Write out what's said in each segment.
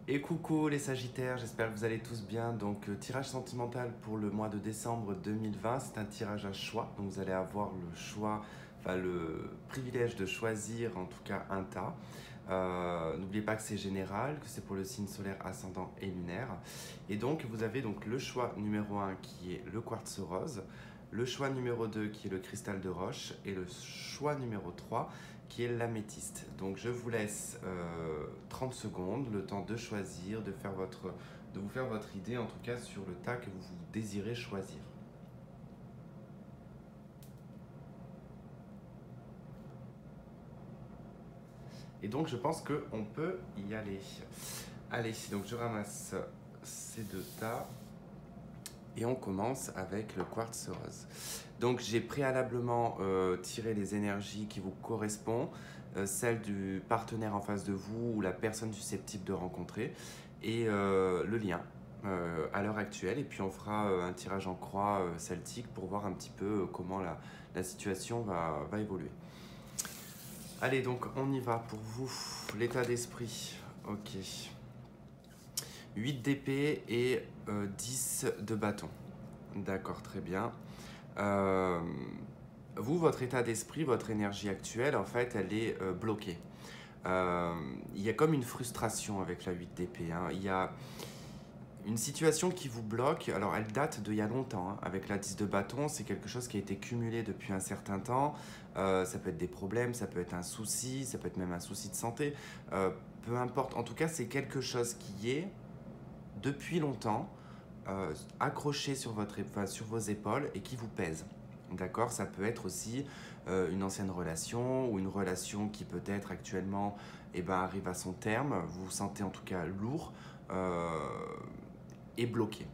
Et coucou les Sagittaires, j'espère que vous allez tous bien. Donc tirage sentimental pour le mois de décembre 2020, c'est un tirage à choix. Donc vous allez avoir le choix, enfin le privilège de choisir en tout cas un tas. N'oubliez pas que c'est général, que c'est pour le signe solaire ascendant et lunaire. Et donc vous avez donc le choix numéro un qui est le quartz rose, le choix numéro 2 qui est le cristal de roche et le choix numéro 3 qui est l'améthyste. Donc je vous laisse 30 secondes, le temps de choisir, de vous faire votre idée en tout cas sur le tas que vous désirez choisir. Et donc je pense qu'on peut y aller. Allez, donc je ramasse ces deux tas et on commence avec le quartz rose. Donc j'ai préalablement tiré les énergies qui vous correspondent, celle du partenaire en face de vous ou la personne susceptible de rencontrer, et le lien à l'heure actuelle. Et puis on fera un tirage en croix celtique pour voir un petit peu comment la situation va évoluer. Allez, donc on y va pour vous. L'état d'esprit, ok. 8 d'épée et 10 de bâton. D'accord, très bien. Vous, votre état d'esprit, votre énergie actuelle, en fait, elle est bloquée. Il y a comme une frustration avec la 8 d'épée. Hein. Il y a une situation qui vous bloque. Alors, elle date d'il y a longtemps. Hein. Avec la 10 de bâton, c'est quelque chose qui a été cumulé depuis un certain temps. Ça peut être des problèmes, ça peut être un souci, ça peut être même un souci de santé. Peu importe. En tout cas, c'est quelque chose qui est, depuis longtemps, accroché sur vos épaules et qui vous pèse. D'accord. Ça peut être aussi une ancienne relation ou une relation qui peut-être actuellement arrive à son terme. Vous vous sentez en tout cas lourd et bloqué.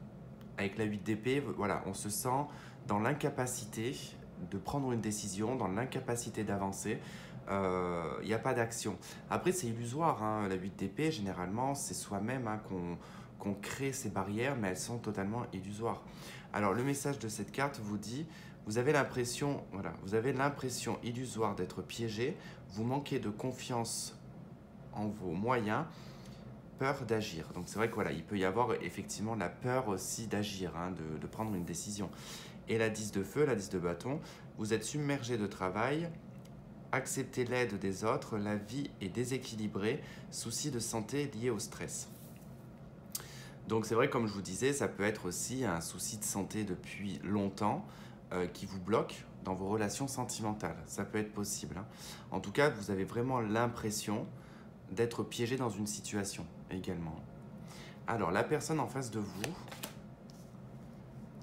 Avec la 8 d'épée, voilà, on se sent dans l'incapacité de prendre une décision, dans l'incapacité d'avancer. Il n'y a pas d'action. Après, c'est illusoire. Hein. La 8 d'épée, généralement, c'est soi-même hein, qu'on crée ces barrières, mais elles sont totalement illusoires. Alors, le message de cette carte vous dit, vous avez l'impression illusoire d'être piégé, vous manquez de confiance en vos moyens, peur d'agir. Donc c'est vrai que voilà, il peut y avoir effectivement la peur aussi d'agir, hein, de prendre une décision. Et la 10 de feu, la 10 de bâton, vous êtes submergé de travail, acceptez l'aide des autres, la vie est déséquilibrée, soucis de santé liés au stress. Donc c'est vrai, comme je vous disais, ça peut être aussi un souci de santé depuis longtemps qui vous bloque dans vos relations sentimentales. Ça peut être possible. Hein. En tout cas, vous avez vraiment l'impression d'être piégé dans une situation également. Alors, la personne en face de vous,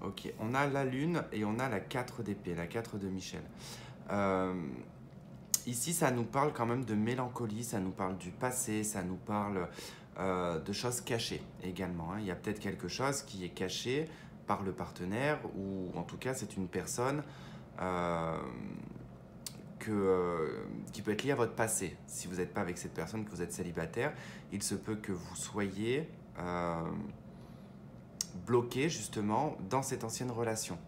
ok, on a la lune et on a la 4 d'épée, la 4 de Michel. Ici, ça nous parle quand même de mélancolie, ça nous parle du passé, ça nous parle de choses cachées également. Hein. Il y a peut-être quelque chose qui est caché par le partenaire ou en tout cas, c'est une personne qui peut être lié à votre passé. Si vous n'êtes pas avec cette personne, que vous êtes célibataire, il se peut que vous soyez bloqué justement dans cette ancienne relation.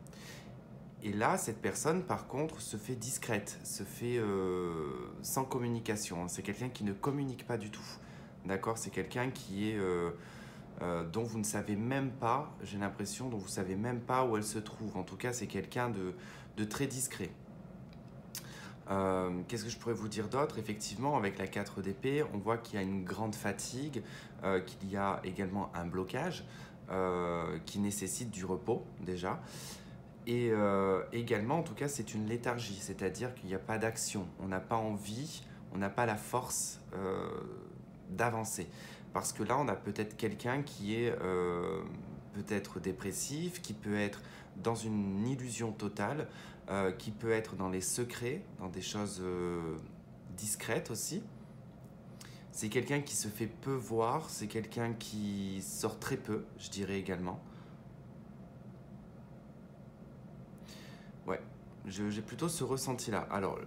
Et là, cette personne, par contre, se fait discrète, se fait sans communication. C'est quelqu'un qui ne communique pas du tout. D'accord. C'est quelqu'un qui est dont vous ne savez même pas, j'ai l'impression, dont vous ne savez même pas où elle se trouve. En tout cas, c'est quelqu'un de très discret. Qu'est-ce que je pourrais vous dire d'autre? Effectivement, avec la 4 d'épée, on voit qu'il y a une grande fatigue, qu'il y a également un blocage qui nécessite du repos déjà. Et également, en tout cas, c'est une léthargie, c'est-à-dire qu'il n'y a pas d'action. On n'a pas envie, on n'a pas la force d'avancer. Parce que là, on a peut-être quelqu'un qui est peut-être dépressif, qui peut être dans une illusion totale, qui peut être dans les secrets, dans des choses discrètes aussi. C'est quelqu'un qui se fait peu voir, c'est quelqu'un qui sort très peu, je dirais également. Ouais, j'ai plutôt ce ressenti-là. Alors,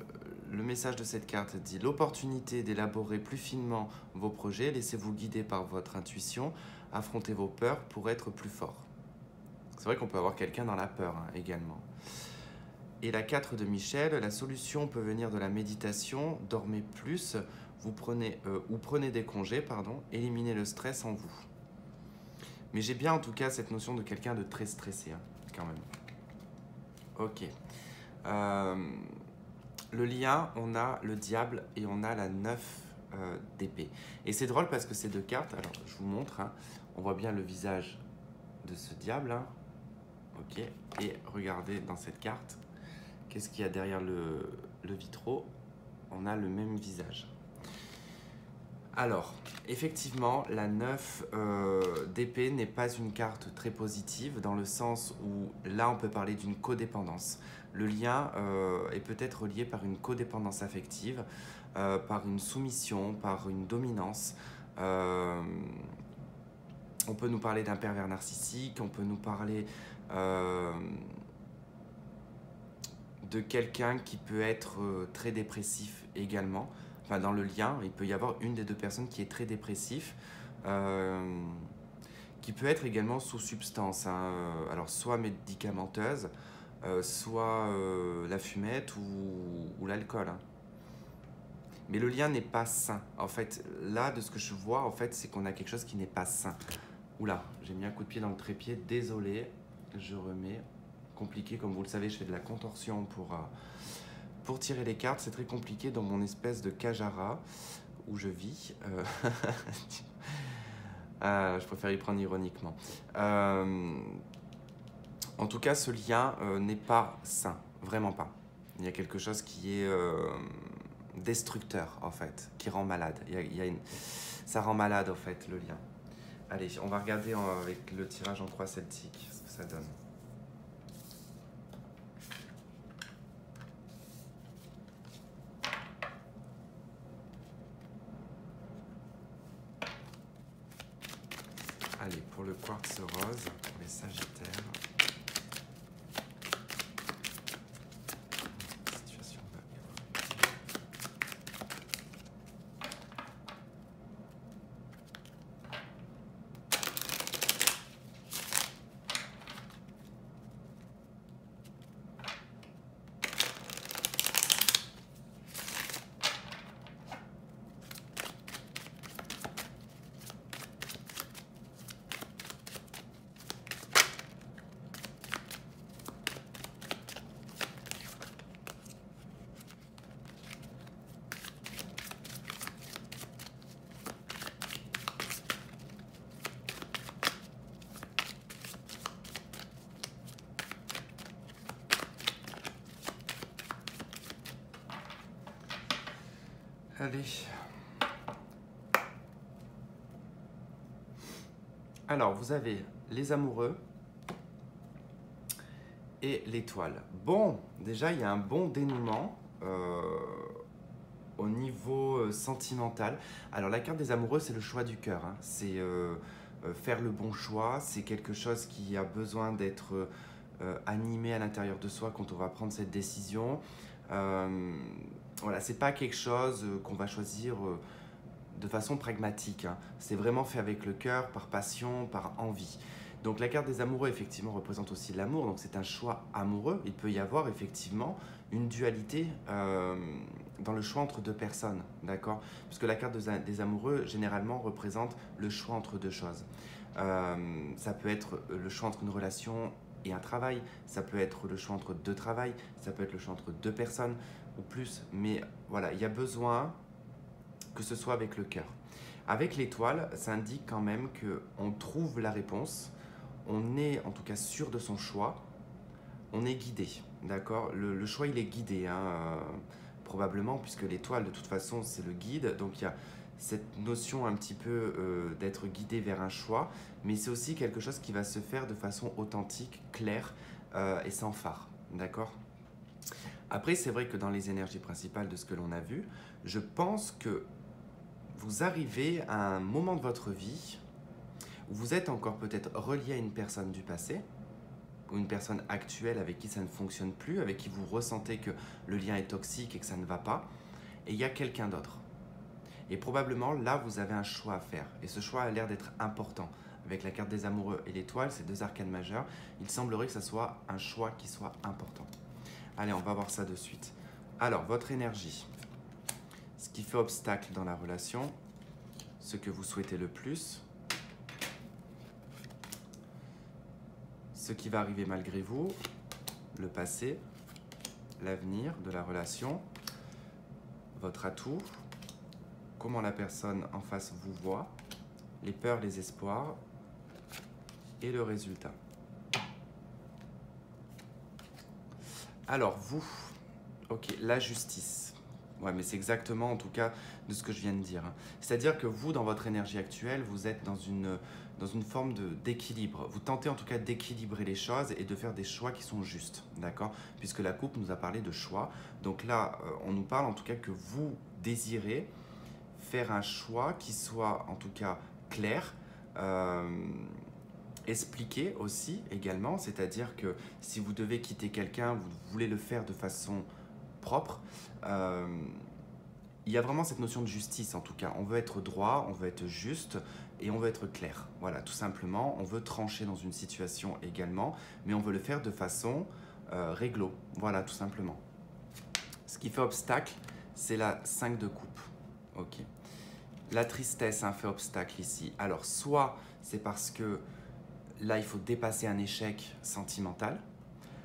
le message de cette carte dit l'opportunité d'élaborer plus finement vos projets, laissez-vous guider par votre intuition, affrontez vos peurs pour être plus fort. C'est vrai qu'on peut avoir quelqu'un dans la peur hein, également. Et la 4 de Michel, la solution peut venir de la méditation, dormez plus, vous prenez, ou prenez des congés, pardon, éliminez le stress en vous. Mais j'ai bien en tout cas cette notion de quelqu'un de très stressé, hein, quand même. Ok. Le lien, on a le diable et on a la 9 d'épée. Et c'est drôle parce que ces deux cartes, alors je vous montre, hein, on voit bien le visage de ce diable. Hein. Ok. Et regardez dans cette carte, qu'est-ce qu'il y a derrière le vitraux? On a le même visage. Alors, effectivement, la 9 d'épée n'est pas une carte très positive dans le sens où là, on peut parler d'une codépendance. Le lien est peut-être lié par une codépendance affective, par une soumission, par une dominance. On peut nous parler d'un pervers narcissique, on peut nous parler de quelqu'un qui peut être très dépressif également. Enfin, dans le lien, il peut y avoir une des deux personnes qui est très dépressif, qui peut être également sous substance, hein, alors soit médicamenteuse, soit la fumette ou l'alcool. Hein. Mais le lien n'est pas sain. En fait, là, de ce que je vois, en fait, c'est qu'on a quelque chose qui n'est pas sain. Oula, j'ai mis un coup de pied dans le trépied, désolé, je remets. Compliqué, comme vous le savez, je fais de la contorsion pour tirer les cartes. C'est très compliqué dans mon espèce de Kajara où je vis. Je préfère y prendre ironiquement. En tout cas, ce lien n'est pas sain, vraiment pas. Il y a quelque chose qui est destructeur, en fait, qui rend malade. Ça rend malade, en fait, le lien. Allez, on va regarder avec le tirage en croix celtique ce que ça donne. Allez, pour le quartz rose, pour les sagittaires. Situation va évoluer. Allez. Alors, vous avez les amoureux et l'étoile. Bon, déjà, il y a un bon dénouement au niveau sentimental. Alors, la carte des amoureux, c'est le choix du cœur. Hein. C'est faire le bon choix. C'est quelque chose qui a besoin d'être animé à l'intérieur de soi quand on va prendre cette décision. Voilà, c'est pas quelque chose qu'on va choisir de façon pragmatique. Hein. C'est vraiment fait avec le cœur, par passion, par envie. Donc la carte des amoureux, effectivement, représente aussi l'amour. Donc c'est un choix amoureux. Il peut y avoir, effectivement, une dualité dans le choix entre deux personnes. D'accord ? Parce que la carte des amoureux, généralement, représente le choix entre deux choses. Ça peut être le choix entre une relation et un travail. Ça peut être le choix entre deux travails. Ça peut être le choix entre deux personnes ou plus. Mais voilà, il y a besoin que ce soit avec le cœur. Avec l'étoile, ça indique quand même qu'on trouve la réponse, on est en tout cas sûr de son choix, on est guidé, d'accord ? Le choix, il est guidé, hein, probablement, puisque l'étoile, de toute façon, c'est le guide, donc il y a cette notion un petit peu d'être guidé vers un choix, mais c'est aussi quelque chose qui va se faire de façon authentique, claire et sans phare, d'accord ? Après, c'est vrai que dans les énergies principales de ce que l'on a vu, je pense que vous arrivez à un moment de votre vie où vous êtes encore peut-être relié à une personne du passé ou une personne actuelle avec qui ça ne fonctionne plus, avec qui vous ressentez que le lien est toxique et que ça ne va pas, et il y a quelqu'un d'autre. Et probablement, là, vous avez un choix à faire. Et ce choix a l'air d'être important. Avec la carte des amoureux et l'étoile, ces deux arcanes majeures, il semblerait que ça soit un choix qui soit important. Allez, on va voir ça de suite. Alors, votre énergie. ce qui fait obstacle dans la relation, ce que vous souhaitez le plus, ce qui va arriver malgré vous, le passé, l'avenir de la relation, votre atout, comment la personne en face vous voit, les peurs, les espoirs et le résultat. Alors vous, ok, la justice. Ouais, mais c'est exactement en tout cas de ce que je viens de dire. C'est-à-dire que vous, dans votre énergie actuelle, vous êtes dans une forme d'équilibre. Vous tentez en tout cas d'équilibrer les choses et de faire des choix qui sont justes, d'accord? Puisque la coupe nous a parlé de choix. Donc là, on nous parle en tout cas que vous désirez faire un choix qui soit en tout cas clair, expliqué aussi également, c'est-à-dire que si vous devez quitter quelqu'un, vous voulez le faire de façon propre. Il y a vraiment cette notion de justice en tout cas. On veut être droit, on veut être juste et on veut être clair. Voilà, tout simplement. On veut trancher dans une situation également, mais on veut le faire de façon réglo. Voilà, tout simplement. Ce qui fait obstacle, c'est la 5 de coupe. Ok. La tristesse fait obstacle ici. Alors, soit c'est parce que là, il faut dépasser un échec sentimental,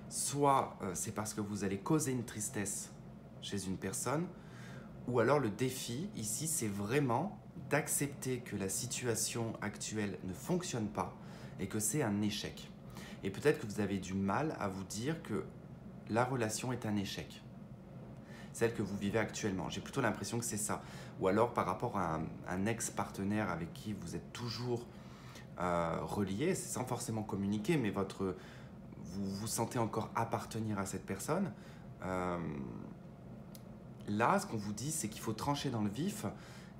soit c'est parce que vous allez causer une tristesse chez une personne, ou alors le défi ici, c'est vraiment d'accepter que la situation actuelle ne fonctionne pas et que c'est un échec. Et peut-être que vous avez du mal à vous dire que la relation est un échec, celle que vous vivez actuellement. J'ai plutôt l'impression que c'est ça. Ou alors par rapport à un ex-partenaire avec qui vous êtes toujours relié, c'est sans forcément communiquer, mais vous vous sentez encore appartenir à cette personne. Là, ce qu'on vous dit, c'est qu'il faut trancher dans le vif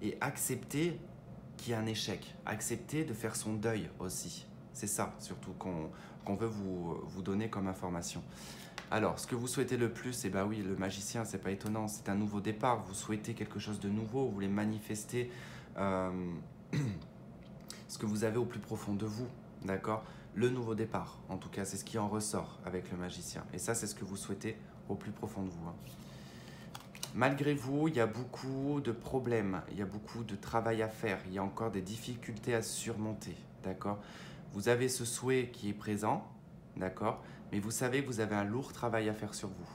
et accepter qu'il y a un échec, accepter de faire son deuil aussi. C'est ça, surtout, qu'on veut vous donner comme information. Alors, ce que vous souhaitez le plus, eh ben oui, le magicien, c'est pas étonnant, c'est un nouveau départ. Vous souhaitez quelque chose de nouveau, vous voulez manifester ce que vous avez au plus profond de vous, d'accord? Le nouveau départ, en tout cas, c'est ce qui en ressort avec le magicien. Et ça, c'est ce que vous souhaitez au plus profond de vous. Malgré vous, il y a beaucoup de problèmes, il y a beaucoup de travail à faire, il y a encore des difficultés à surmonter, d'accord? Vous avez ce souhait qui est présent, d'accord? Mais vous savez que vous avez un lourd travail à faire sur vous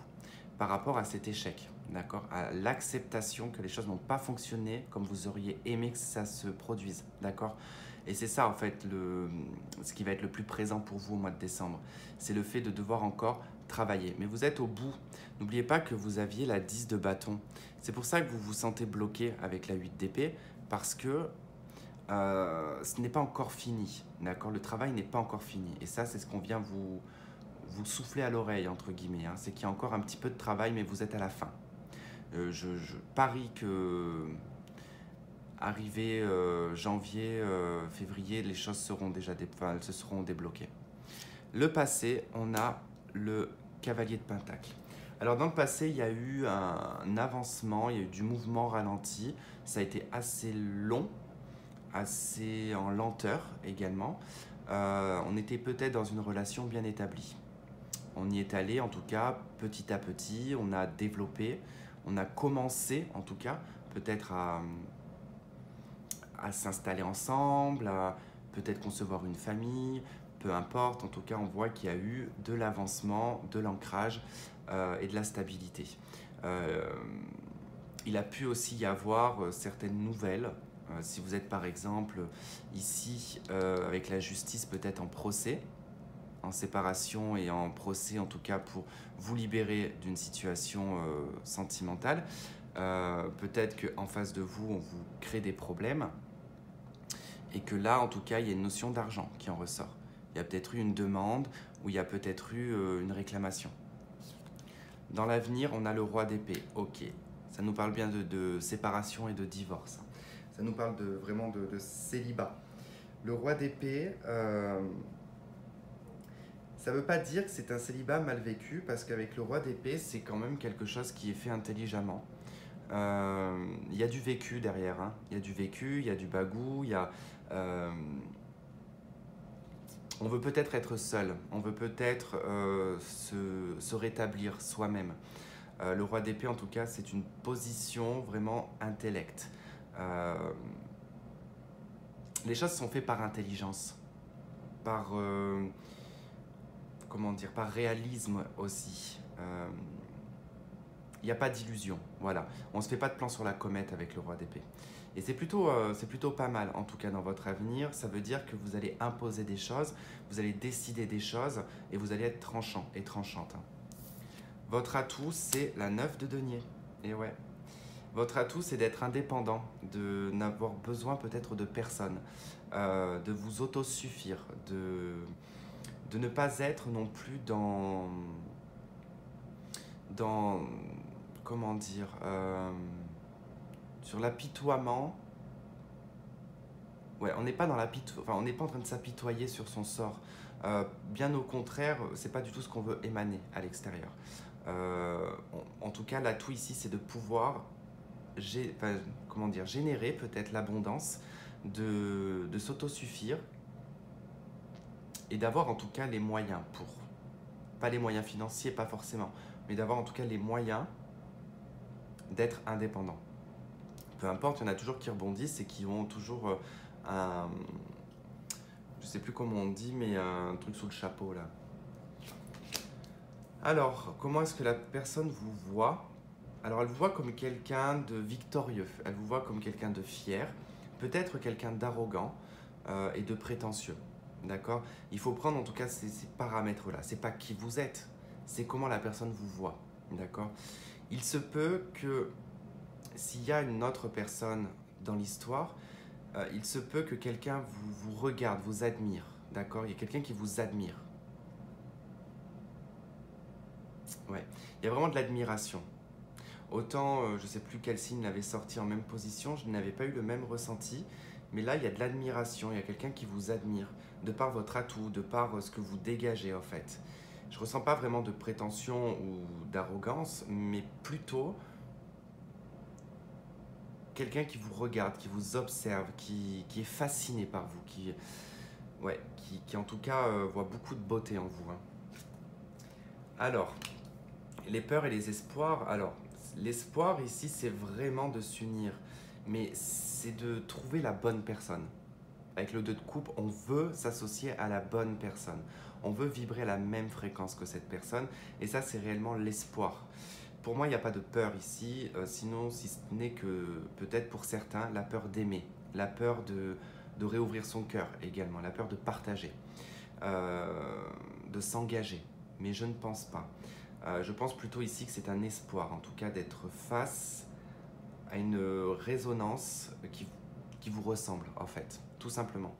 par rapport à cet échec, d'accord? À l'acceptation que les choses n'ont pas fonctionné comme vous auriez aimé que ça se produise, d'accord? Et c'est ça, en fait, ce qui va être le plus présent pour vous au mois de décembre. C'est le fait de devoir encore travailler. Mais vous êtes au bout. N'oubliez pas que vous aviez la 10 de bâton. C'est pour ça que vous vous sentez bloqué avec la 8 d'épée, parce que ce n'est pas encore fini, d'accord? Le travail n'est pas encore fini. Et ça, c'est ce qu'on vient vous souffler à l'oreille, entre guillemets. C'est qu'il y a encore un petit peu de travail, mais vous êtes à la fin. Je parie que arrivé janvier, février, les choses seront déjà elles se seront débloquées. Le passé, on a le cavalier de Pentacle. Alors dans le passé, il y a eu un avancement, il y a eu du mouvement ralenti. Ça a été assez long, assez en lenteur également. On était peut-être dans une relation bien établie. On y est allé en tout cas petit à petit, on a développé, on a commencé en tout cas peut-être à s'installer ensemble, à peut-être concevoir une famille, peu importe. En tout cas, on voit qu'il y a eu de l'avancement, de l'ancrage et de la stabilité. Il a pu aussi y avoir certaines nouvelles. Si vous êtes par exemple ici avec la justice, peut-être en procès, en séparation et en procès en tout cas pour vous libérer d'une situation sentimentale, peut-être qu'en face de vous, on vous crée des problèmes et que là, en tout cas, il y a une notion d'argent qui en ressort. Il y a peut-être eu une demande ou il y a peut-être eu une réclamation. Dans l'avenir, on a le roi d'épée. Ok, ça nous parle bien de séparation et de divorce. Ça nous parle vraiment de célibat. Le roi d'épée, ça ne veut pas dire que c'est un célibat mal vécu, parce qu'avec le roi d'épée, c'est quand même quelque chose qui est fait intelligemment. Il y a du vécu derrière, il y a du vécu, il y a du bagou, il y a... on veut peut-être être seul, on veut peut-être se rétablir soi-même. Le roi d'épée, en tout cas, c'est une position vraiment intellect. Les choses sont faites par intelligence, par, comment dire, par réalisme aussi. Il n'y a pas d'illusion, voilà. On ne se fait pas de plan sur la comète avec le roi d'épée. Et c'est plutôt pas mal, en tout cas dans votre avenir. Ça veut dire que vous allez imposer des choses, vous allez décider des choses et vous allez être tranchant et tranchante. Votre atout, c'est la 9 de denier. Et ouais. Votre atout, c'est d'être indépendant, de n'avoir besoin peut-être de personne, de vous autosuffire, de ne pas être non plus dans comment dire, sur l'apitoiement. Ouais, on n'est pas on n'est pas en train de s'apitoyer sur son sort. Bien au contraire, c'est pas du tout ce qu'on veut émaner à l'extérieur. En tout cas, l'atout ici, c'est de pouvoir comment dire, générer peut-être l'abondance, de s'autosuffire et d'avoir en tout cas les moyens pour. Pas les moyens financiers, pas forcément, mais d'avoir en tout cas les moyens d'être indépendant. Peu importe, il y en a toujours qui rebondissent et qui ont toujours un... Je sais plus comment on dit, mais un truc sous le chapeau là. Alors, comment est-ce que la personne vous voit? Alors, elle vous voit comme quelqu'un de victorieux, elle vous voit comme quelqu'un de fier, peut-être quelqu'un d'arrogant et de prétentieux. D'accord? Il faut prendre en tout cas ces paramètres-là. C'est pas qui vous êtes, c'est comment la personne vous voit. D'accord? Il se peut que s'il y a une autre personne dans l'histoire, il se peut que quelqu'un vous regarde, vous admire. D'accord? Il y a quelqu'un qui vous admire. Ouais. Il y a vraiment de l'admiration. Autant, je ne sais plus quel signe l'avait sorti en même position, je n'avais pas eu le même ressenti. Mais là, il y a de l'admiration, il y a quelqu'un qui vous admire, de par votre atout, de par ce que vous dégagez en fait. Je ne ressens pas vraiment de prétention ou d'arrogance, mais plutôt quelqu'un qui vous regarde, qui vous observe, qui est fasciné par vous, qui en tout cas voit beaucoup de beauté en vous. Hein. Alors, les peurs et les espoirs. Alors, l'espoir ici, c'est vraiment de s'unir, mais c'est de trouver la bonne personne. Avec le 2 de coupe, on veut s'associer à la bonne personne. On veut vibrer à la même fréquence que cette personne, et ça, c'est réellement l'espoir. Pour moi, il n'y a pas de peur ici, sinon, si ce n'est que peut-être pour certains, la peur d'aimer, la peur de réouvrir son cœur également, la peur de partager, de s'engager. Mais je ne pense pas. Je pense plutôt ici que c'est un espoir, en tout cas d'être face à une résonance qui vous ressemble, en fait, tout simplement.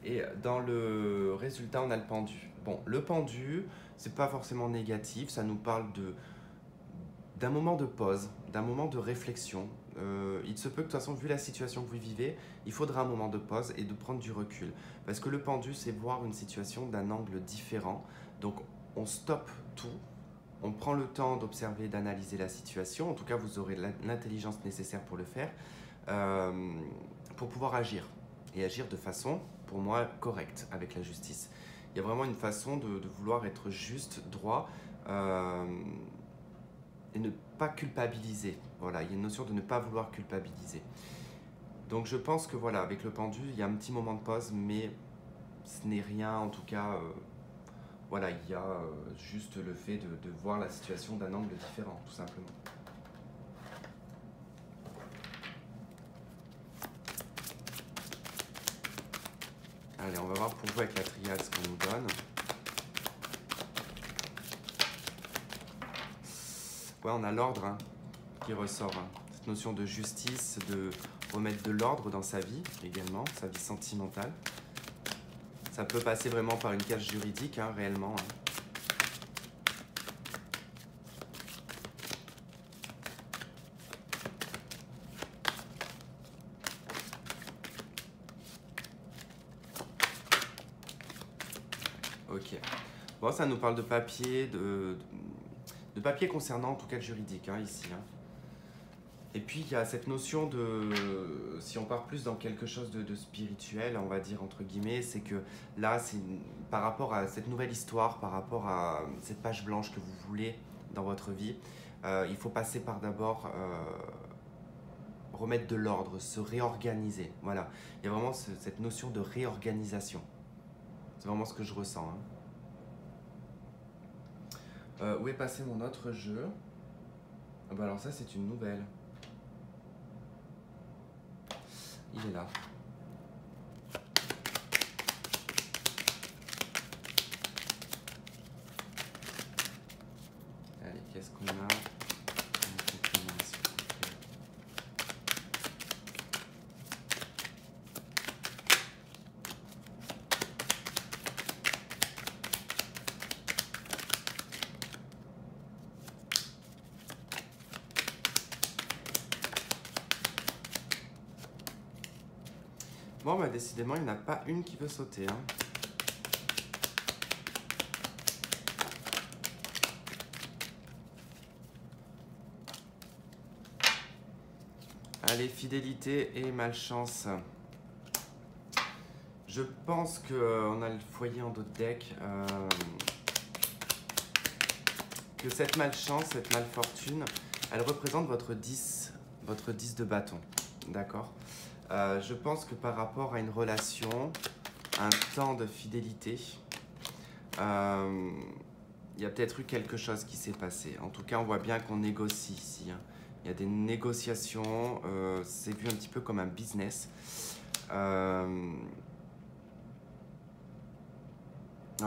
Et dans le résultat, on a le pendu. Bon, le pendu, c'est pas forcément négatif, ça nous parle d'un moment de pause, d'un moment de réflexion. Il se peut que de toute façon, vu la situation que vous vivez, il faudra un moment de pause et de prendre du recul. Parce que le pendu, c'est voir une situation d'un angle différent. Donc, on stoppe tout, on prend le temps d'observer, d'analyser la situation. En tout cas, vous aurez l'intelligence nécessaire pour le faire, pour pouvoir agir. Et agir de façon, pour moi, correcte avec la justice. Il y a vraiment une façon de vouloir être juste, droit, et ne pas culpabiliser. Voilà, il y a une notion de ne pas vouloir culpabiliser. Donc je pense que voilà, avec le pendu, il y a un petit moment de pause, mais ce n'est rien, en tout cas, voilà, il y a juste le fait de voir la situation d'un angle différent, tout simplement. Allez, on va voir pour vous avec la triade ce qu'on nous donne. Ouais, on a l'ordre hein, qui ressort. Hein. Cette notion de justice, de remettre de l'ordre dans sa vie également, sa vie sentimentale. Ça peut passer vraiment par une cage juridique, hein, réellement. Hein. Ok. Bon, ça nous parle de papier, de papier concernant en tout cas le juridique, hein, ici. Hein. Et puis il y a cette notion de, si on part plus dans quelque chose de spirituel, on va dire entre guillemets, c'est que là, c'est par rapport à cette nouvelle histoire, par rapport à cette page blanche que vous voulez dans votre vie. Il faut passer par d'abord remettre de l'ordre, se réorganiser. Voilà, il y a vraiment cette notion de réorganisation. C'est vraiment ce que je ressens. Hein. Où est passé mon autre jeu? Ah bah alors ça, c'est une nouvelle. Il est là. Allez, qu'est-ce qu'on a? Bon, bah décidément, il n'y en a pas une qui veut sauter. Hein. Allez, fidélité et malchance. Je pense qu'on a le foyer en dos de deck. Que cette malchance, cette malfortune, elle représente votre 10 de bâton. D'accord? Je pense que par rapport à une relation, un temps de fidélité, il y a peut-être eu quelque chose qui s'est passé. En tout cas, on voit bien qu'on négocie ici. Hein. Il y a des négociations, c'est vu un petit peu comme un business. Non,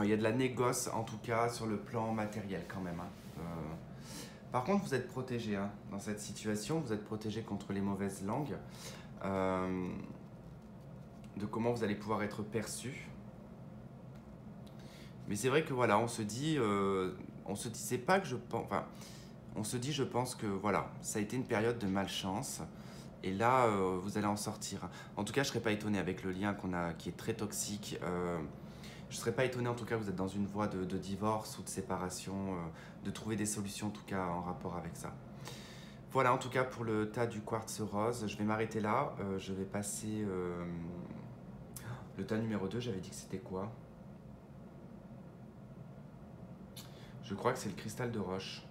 il y a de la négoce, en tout cas, sur le plan matériel quand même. Hein. Par contre, vous êtes protégé hein, dans cette situation. Vous êtes protégé contre les mauvaises langues. De comment vous allez pouvoir être perçu. Mais c'est vrai que voilà, on se dit c'est pas que je pense, enfin, on se dit, je pense que voilà, ça a été une période de malchance. Et là, vous allez en sortir. En tout cas, je ne serais pas étonné avec le lien qu'on a, qui est très toxique. Je ne serais pas étonné, en tout cas, que vous êtes dans une voie de divorce ou de séparation, de trouver des solutions, en tout cas, en rapport avec ça. Voilà, en tout cas, pour le tas du quartz rose, je vais m'arrêter là. Je vais passer le tas numéro 2. J'avais dit que c'était quoi? Je crois que c'est le cristal de roche.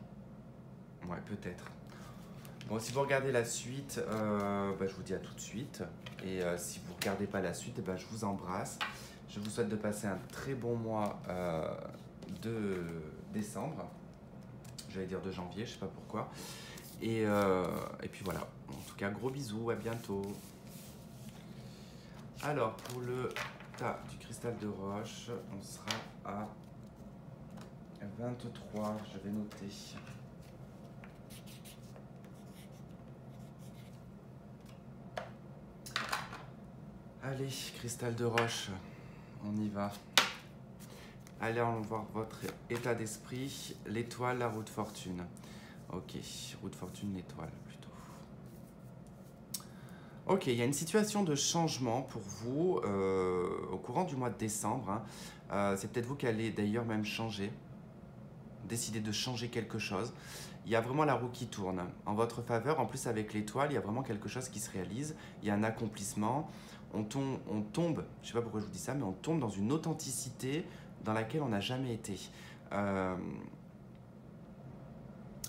Ouais, peut-être. Bon, si vous regardez la suite, je vous dis à tout de suite. Et si vous ne regardez pas la suite, je vous embrasse. Je vous souhaite de passer un très bon mois de décembre. J'allais dire de janvier, je ne sais pas pourquoi. Et puis voilà. En tout cas, gros bisous, à bientôt. Alors, pour le tas du cristal de roche, on sera à 23, je vais noter. Allez, cristal de roche, on y va. Allez, on va voir votre état d'esprit. L'étoile, la roue de fortune. Ok, roue de fortune, l'étoile plutôt. Ok, il y a une situation de changement pour vous au courant du mois de décembre. Hein. C'est peut-être vous qui allez d'ailleurs même changer, décider de changer quelque chose. Il y a vraiment la roue qui tourne en votre faveur. En plus, avec l'étoile, il y a vraiment quelque chose qui se réalise. Il y a un accomplissement. On tombe, je ne sais pas pourquoi je vous dis ça, mais on tombe dans une authenticité dans laquelle on n'a jamais été.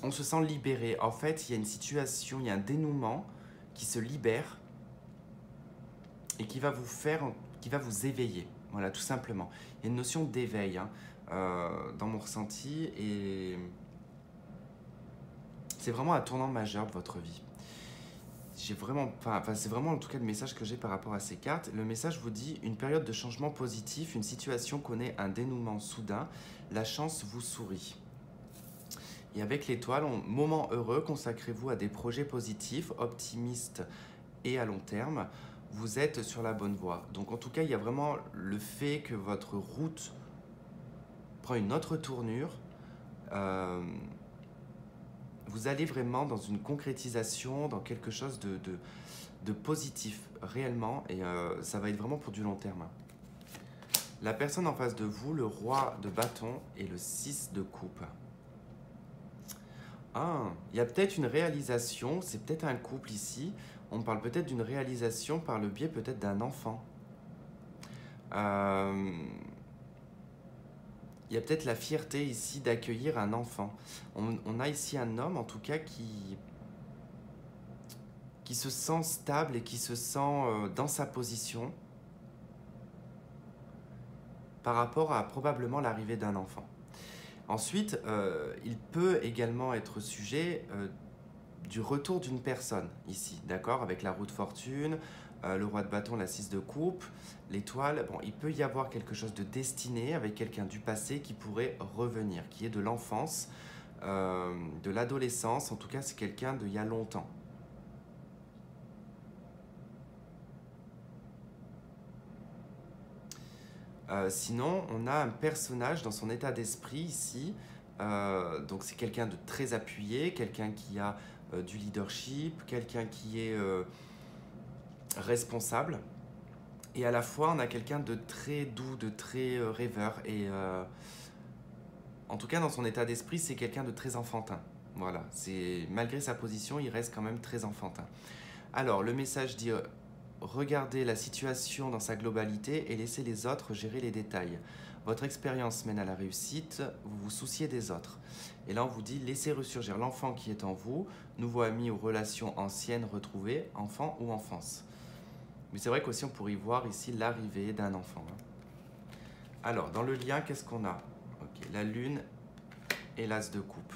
On se sent libéré. En fait, il y a une situation, il y a un dénouement qui se libère et qui va vous éveiller. Voilà, tout simplement. Il y a une notion d'éveil hein, dans mon ressenti et c'est vraiment un tournant majeur de votre vie. C'est vraiment en tout cas le message que j'ai par rapport à ces cartes. Le message vous dit une période de changement positif, une situation connaît un dénouement soudain, la chance vous sourit. Et avec l'étoile, moment heureux, consacrez-vous à des projets positifs, optimistes et à long terme. Vous êtes sur la bonne voie. Donc en tout cas, il y a vraiment le fait que votre route prend une autre tournure. Vous allez vraiment dans une concrétisation, dans quelque chose de positif, réellement, et ça va être vraiment pour du long terme. La personne en face de vous, le roi de bâton et le 6 de coupe. Ah, il y a peut-être une réalisation, c'est peut-être un couple ici, on parle peut-être d'une réalisation par le biais peut-être d'un enfant. il y a peut-être la fierté ici d'accueillir un enfant. On a ici un homme, en tout cas, qui se sent stable et qui se sent dans sa position par rapport à probablement l'arrivée d'un enfant. Ensuite, il peut également être sujet du retour d'une personne ici, d'accord, avec la roue de fortune, le roi de bâton, la 6 de coupe, l'étoile. Bon, il peut y avoir quelque chose de destiné avec quelqu'un du passé qui pourrait revenir, qui est de l'enfance, de l'adolescence. En tout cas, c'est quelqu'un d'il y a longtemps. Sinon, on a un personnage dans son état d'esprit ici. Donc c'est quelqu'un de très appuyé, quelqu'un qui a du leadership, quelqu'un qui est responsable. Et à la fois, on a quelqu'un de très doux, de très rêveur. Et en tout cas, dans son état d'esprit, c'est quelqu'un de très enfantin. Voilà, malgré sa position, il reste quand même très enfantin. Alors, le message dit regardez la situation dans sa globalité et laissez les autres gérer les détails. Votre expérience mène à la réussite, vous vous souciez des autres. Et là, on vous dit laissez ressurgir l'enfant qui est en vous, nouveau ami ou relation ancienne retrouvée, enfant ou enfance. Mais c'est vrai qu'aussi on pourrait y voir ici l'arrivée d'un enfant. Alors, dans le lien, qu'est-ce qu'on a? Okay, la lune et l'as de coupe.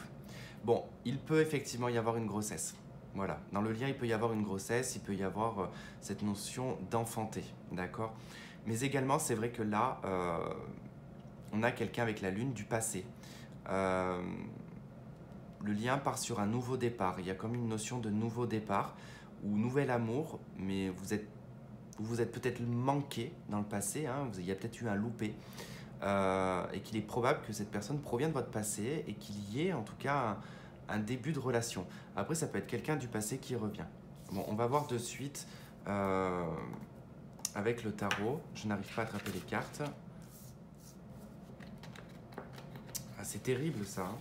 Bon, il peut effectivement y avoir une grossesse. Voilà, dans le lien, il peut y avoir une grossesse, il peut y avoir cette notion d'enfanter, d'accord? Mais également, c'est vrai que là, on a quelqu'un avec la lune du passé. Le lien part sur un nouveau départ. Il y a comme une notion de nouveau départ ou nouvel amour, mais vous êtes peut-être manqué dans le passé, hein, il y a peut-être eu un loupé, et qu'il est probable que cette personne provient de votre passé et qu'il y ait en tout cas un début de relation. Après, ça peut être quelqu'un du passé qui revient. Bon, on va voir de suite avec le tarot. Je n'arrive pas à attraper les cartes. Ah, c'est terrible ça. Hein.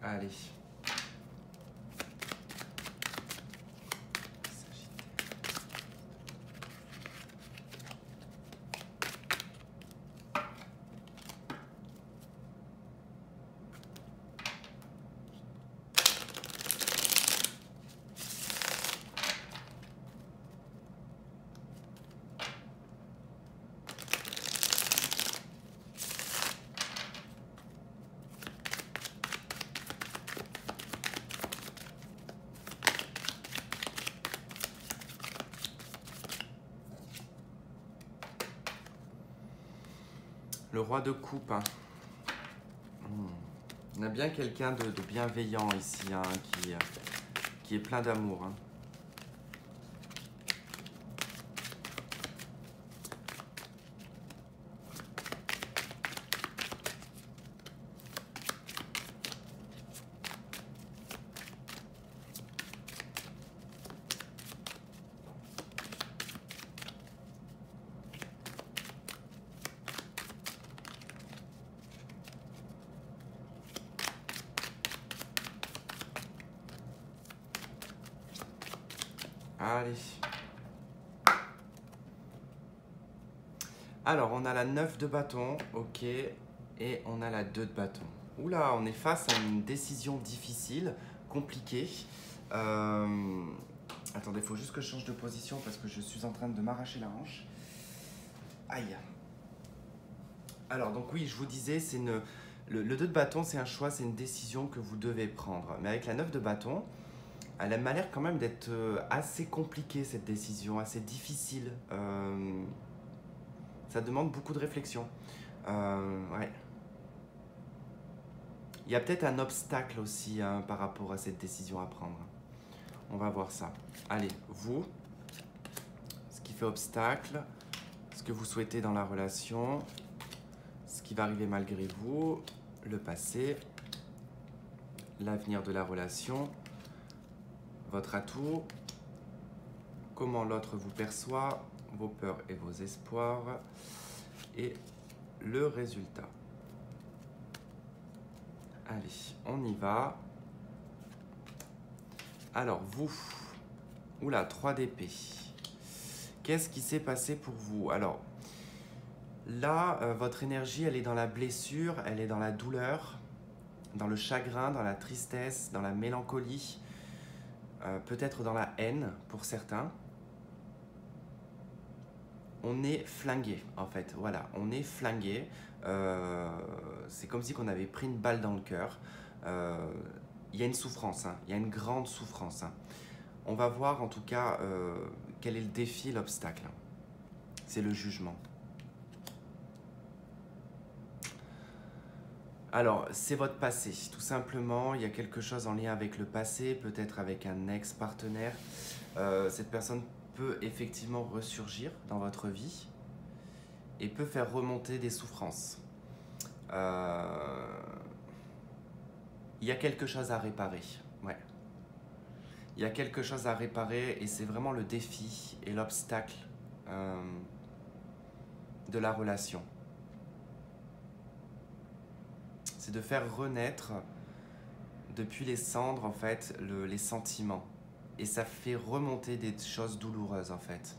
Allez. Le roi de coupe. Hein. On a bien quelqu'un de bienveillant ici, hein, qui est plein d'amour. Hein. Allez. Alors, on a la 9 de bâton, ok, et on a la 2 de bâton. Oula, on est face à une décision difficile, compliquée. Attendez, il faut juste que je change de position parce que je suis en train de m'arracher la hanche. Aïe. Alors, donc oui, je vous disais, le 2 de bâton, c'est un choix, c'est une décision que vous devez prendre. Mais avec la 9 de bâton, elle m'a l'air quand même d'être assez compliquée, cette décision, assez difficile. Ça demande beaucoup de réflexion. Ouais. Il y a peut-être un obstacle aussi hein, par rapport à cette décision à prendre. On va voir ça. Allez, vous, ce qui fait obstacle, ce que vous souhaitez dans la relation, ce qui va arriver malgré vous, le passé, l'avenir de la relation, votre atout, comment l'autre vous perçoit, vos peurs et vos espoirs, et le résultat. Allez, on y va. Alors, vous, oula, 3 d'épée. Qu'est-ce qui s'est passé pour vous? Alors, là, votre énergie, elle est dans la blessure, elle est dans la douleur, dans le chagrin, dans la tristesse, dans la mélancolie, peut-être dans la haine pour certains. On est flingué, en fait, voilà, on est flingué. C'est comme si on avait pris une balle dans le cœur. Il y a une souffrance, hein, il y a une grande souffrance. Hein. On va voir en tout cas quel est le défi, l'obstacle. C'est le jugement. Alors, c'est votre passé, tout simplement. Il y a quelque chose en lien avec le passé, peut-être avec un ex-partenaire. Cette personne peut effectivement ressurgir dans votre vie et peut faire remonter des souffrances. Il y a quelque chose à réparer, ouais. Il y a quelque chose à réparer et c'est vraiment le défi et l'obstacle de la relation. C'est de faire renaître depuis les cendres en fait les sentiments et ça fait remonter des choses douloureuses en fait.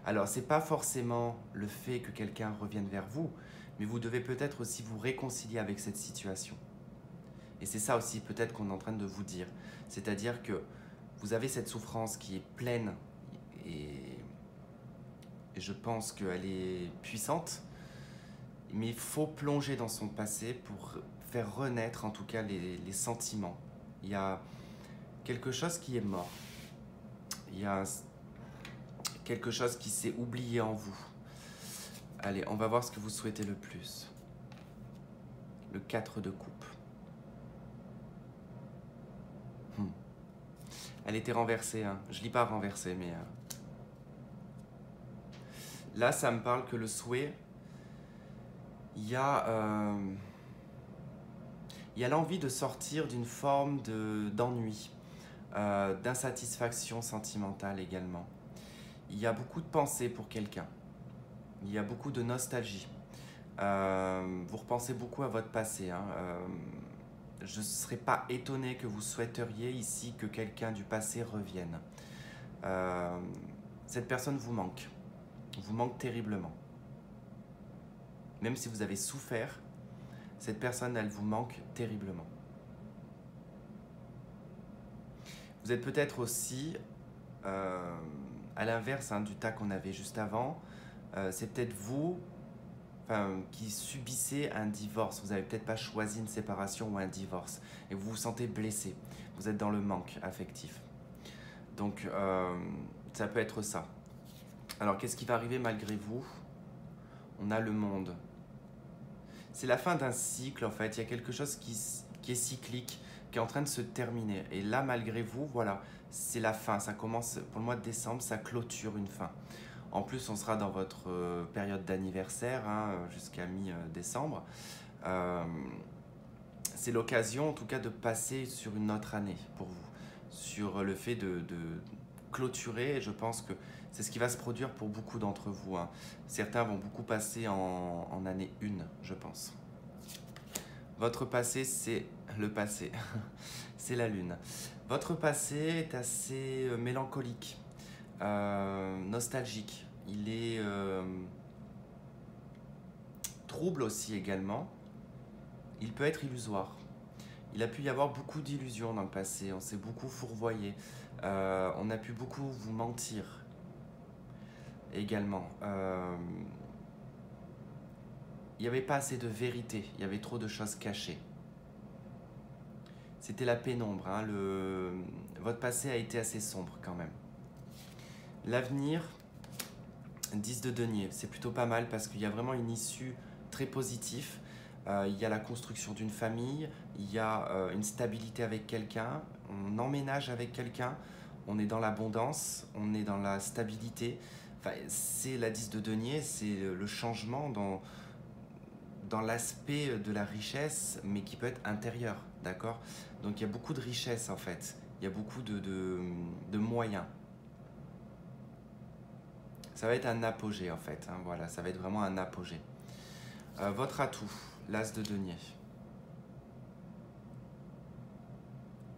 Alors c'est pas forcément le fait que quelqu'un revienne vers vous, mais vous devez peut-être aussi vous réconcilier avec cette situation. Et c'est ça aussi peut-être qu'on est en train de vous dire, c'est-à-dire que vous avez cette souffrance qui est pleine et je pense qu'elle est puissante, mais il faut plonger dans son passé pour faire renaître en tout cas les sentiments. Il y a quelque chose qui est mort. Il y a quelque chose qui s'est oublié en vous. Allez, on va voir ce que vous souhaitez le plus. Le 4 de coupe. Elle était renversée, hein. Je ne lis pas renversée, mais... Là, ça me parle que le souhait, il y a l'envie de sortir d'une forme d'ennui, d'insatisfaction sentimentale également. Il y a beaucoup de pensées pour quelqu'un. Il y a beaucoup de nostalgie. Vous repensez beaucoup à votre passé. Hein. Je ne serais pas étonné que vous souhaiteriez ici que quelqu'un du passé revienne. Cette personne vous manque terriblement. Même si vous avez souffert, cette personne, elle vous manque terriblement. Vous êtes peut-être aussi, à l'inverse hein, du tas qu'on avait juste avant, c'est peut-être vous qui subissez un divorce. Vous n'avez peut-être pas choisi une séparation ou un divorce et vous vous sentez blessé. Vous êtes dans le manque affectif. Donc, ça peut être ça. Alors, qu'est-ce qui va arriver malgré vous? On a le monde. C'est la fin d'un cycle, en fait. Il y a quelque chose qui est cyclique, qui est en train de se terminer. Et là, malgré vous, voilà, c'est la fin. Ça commence, pour le mois de décembre, ça clôture une fin. En plus, on sera dans votre période d'anniversaire, hein, jusqu'à mi-décembre. C'est l'occasion, en tout cas, de passer sur une autre année pour vous. Sur le fait de clôturer, et je pense que c'est ce qui va se produire pour beaucoup d'entre vous. Hein. Certains vont beaucoup passer en année 1, je pense. Votre passé, c'est le passé. C'est la lune. Votre passé est assez mélancolique, nostalgique. Il est trouble aussi également. Il peut être illusoire. Il a pu y avoir beaucoup d'illusions dans le passé. On s'est beaucoup fourvoyé. On a pu beaucoup vous mentir également. Il n'y avait pas assez de vérité. Il y avait trop de choses cachées. C'était la pénombre. Hein, votre passé a été assez sombre quand même. L'avenir, 10 de denier. C'est plutôt pas mal parce qu'il y a vraiment une issue très positive. Il y a la construction d'une famille. Il y a une stabilité avec quelqu'un. On emménage avec quelqu'un. On est dans l'abondance. On est dans la stabilité. Enfin, c'est la 10 de denier. C'est le changement dans l'aspect de la richesse, mais qui peut être intérieur, d'accord? Donc il y a beaucoup de richesse en fait, il y a beaucoup de moyens. Ça va être un apogée en fait, hein, voilà, ça va être vraiment un apogée. Votre atout, l'as de denier.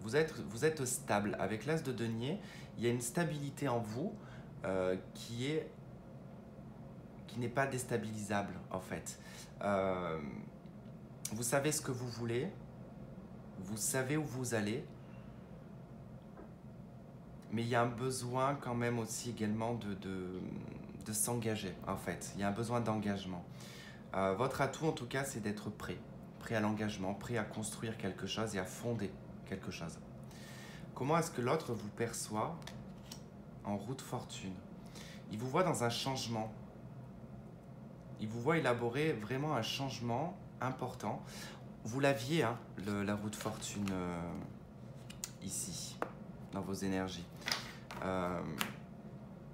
vous êtes stable. Avec l'As de denier, il y a une stabilité en vous qui n'est pas déstabilisable en fait. Vous savez ce que vous voulez, vous savez où vous allez, mais il y a un besoin quand même aussi également de s'engager en fait. Il y a un besoin d'engagement. Votre atout en tout cas, c'est d'être prêt. Prêt à l'engagement, prêt à construire quelque chose et à fonder quelque chose. Comment est-ce que l'autre vous perçoit en roue de fortune? Il vous voit dans un changement. Il vous voit élaborer vraiment un changement important. Vous l'aviez, hein, la roue de fortune ici, dans vos énergies.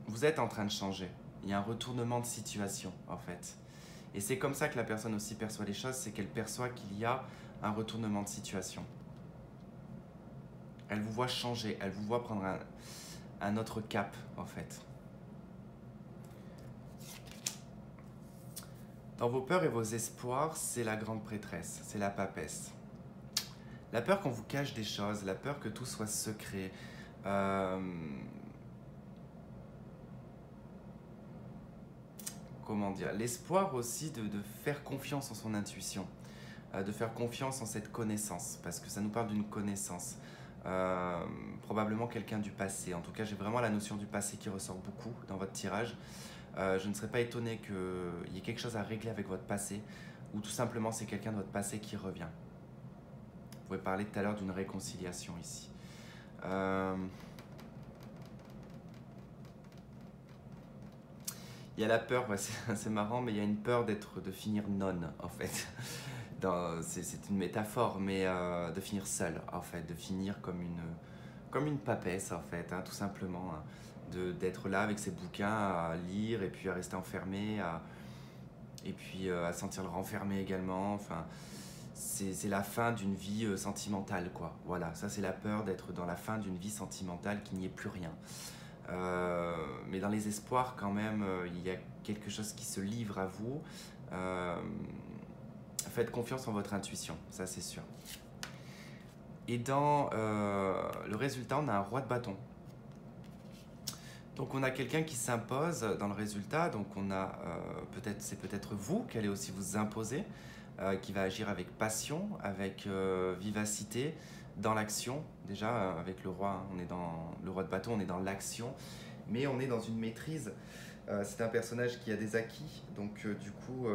Vous êtes en train de changer. Il y a un retournement de situation, en fait. Et c'est comme ça que la personne aussi perçoit les choses, c'est qu'elle perçoit qu'il y a un retournement de situation. Elle vous voit changer, elle vous voit prendre un autre cap, en fait. Dans vos peurs et vos espoirs, c'est la grande prêtresse, c'est la papesse. La peur qu'on vous cache des choses, la peur que tout soit secret. Comment dire? L'espoir aussi de faire confiance en son intuition, de faire confiance en cette connaissance, parce que ça nous parle d'une connaissance. Probablement quelqu'un du passé. En tout cas, j'ai vraiment la notion du passé qui ressort beaucoup dans votre tirage. Je ne serais pas étonné qu'il y ait quelque chose à régler avec votre passé, ou tout simplement c'est quelqu'un de votre passé qui revient. Vous pouvez parler tout à l'heure d'une réconciliation ici. Il y a la peur, ouais, c'est marrant, mais il y a une peur de finir nonne, en fait. C'est une métaphore, mais de finir seul, en fait, de finir comme une papesse, en fait, hein, tout simplement. Hein, d'être là avec ses bouquins à lire et puis à rester enfermé, et puis à sentir le renfermer également. Enfin, c'est la fin d'une vie sentimentale, quoi. Voilà, ça c'est la peur d'être dans la fin d'une vie sentimentale, qu'il n'y ait plus rien. Mais dans les espoirs, quand même, il y a quelque chose qui se livre à vous. Faites confiance en votre intuition, ça c'est sûr. Et dans le résultat, on a un roi de bâton. Donc on a quelqu'un qui s'impose dans le résultat. Donc on a c'est peut-être vous qui allez aussi vous imposer, qui va agir avec passion, avec vivacité, dans l'action. Déjà avec le roi, on est dans le roi de bâton, on est dans l'action, mais on est dans une maîtrise. C'est un personnage qui a des acquis, donc du coup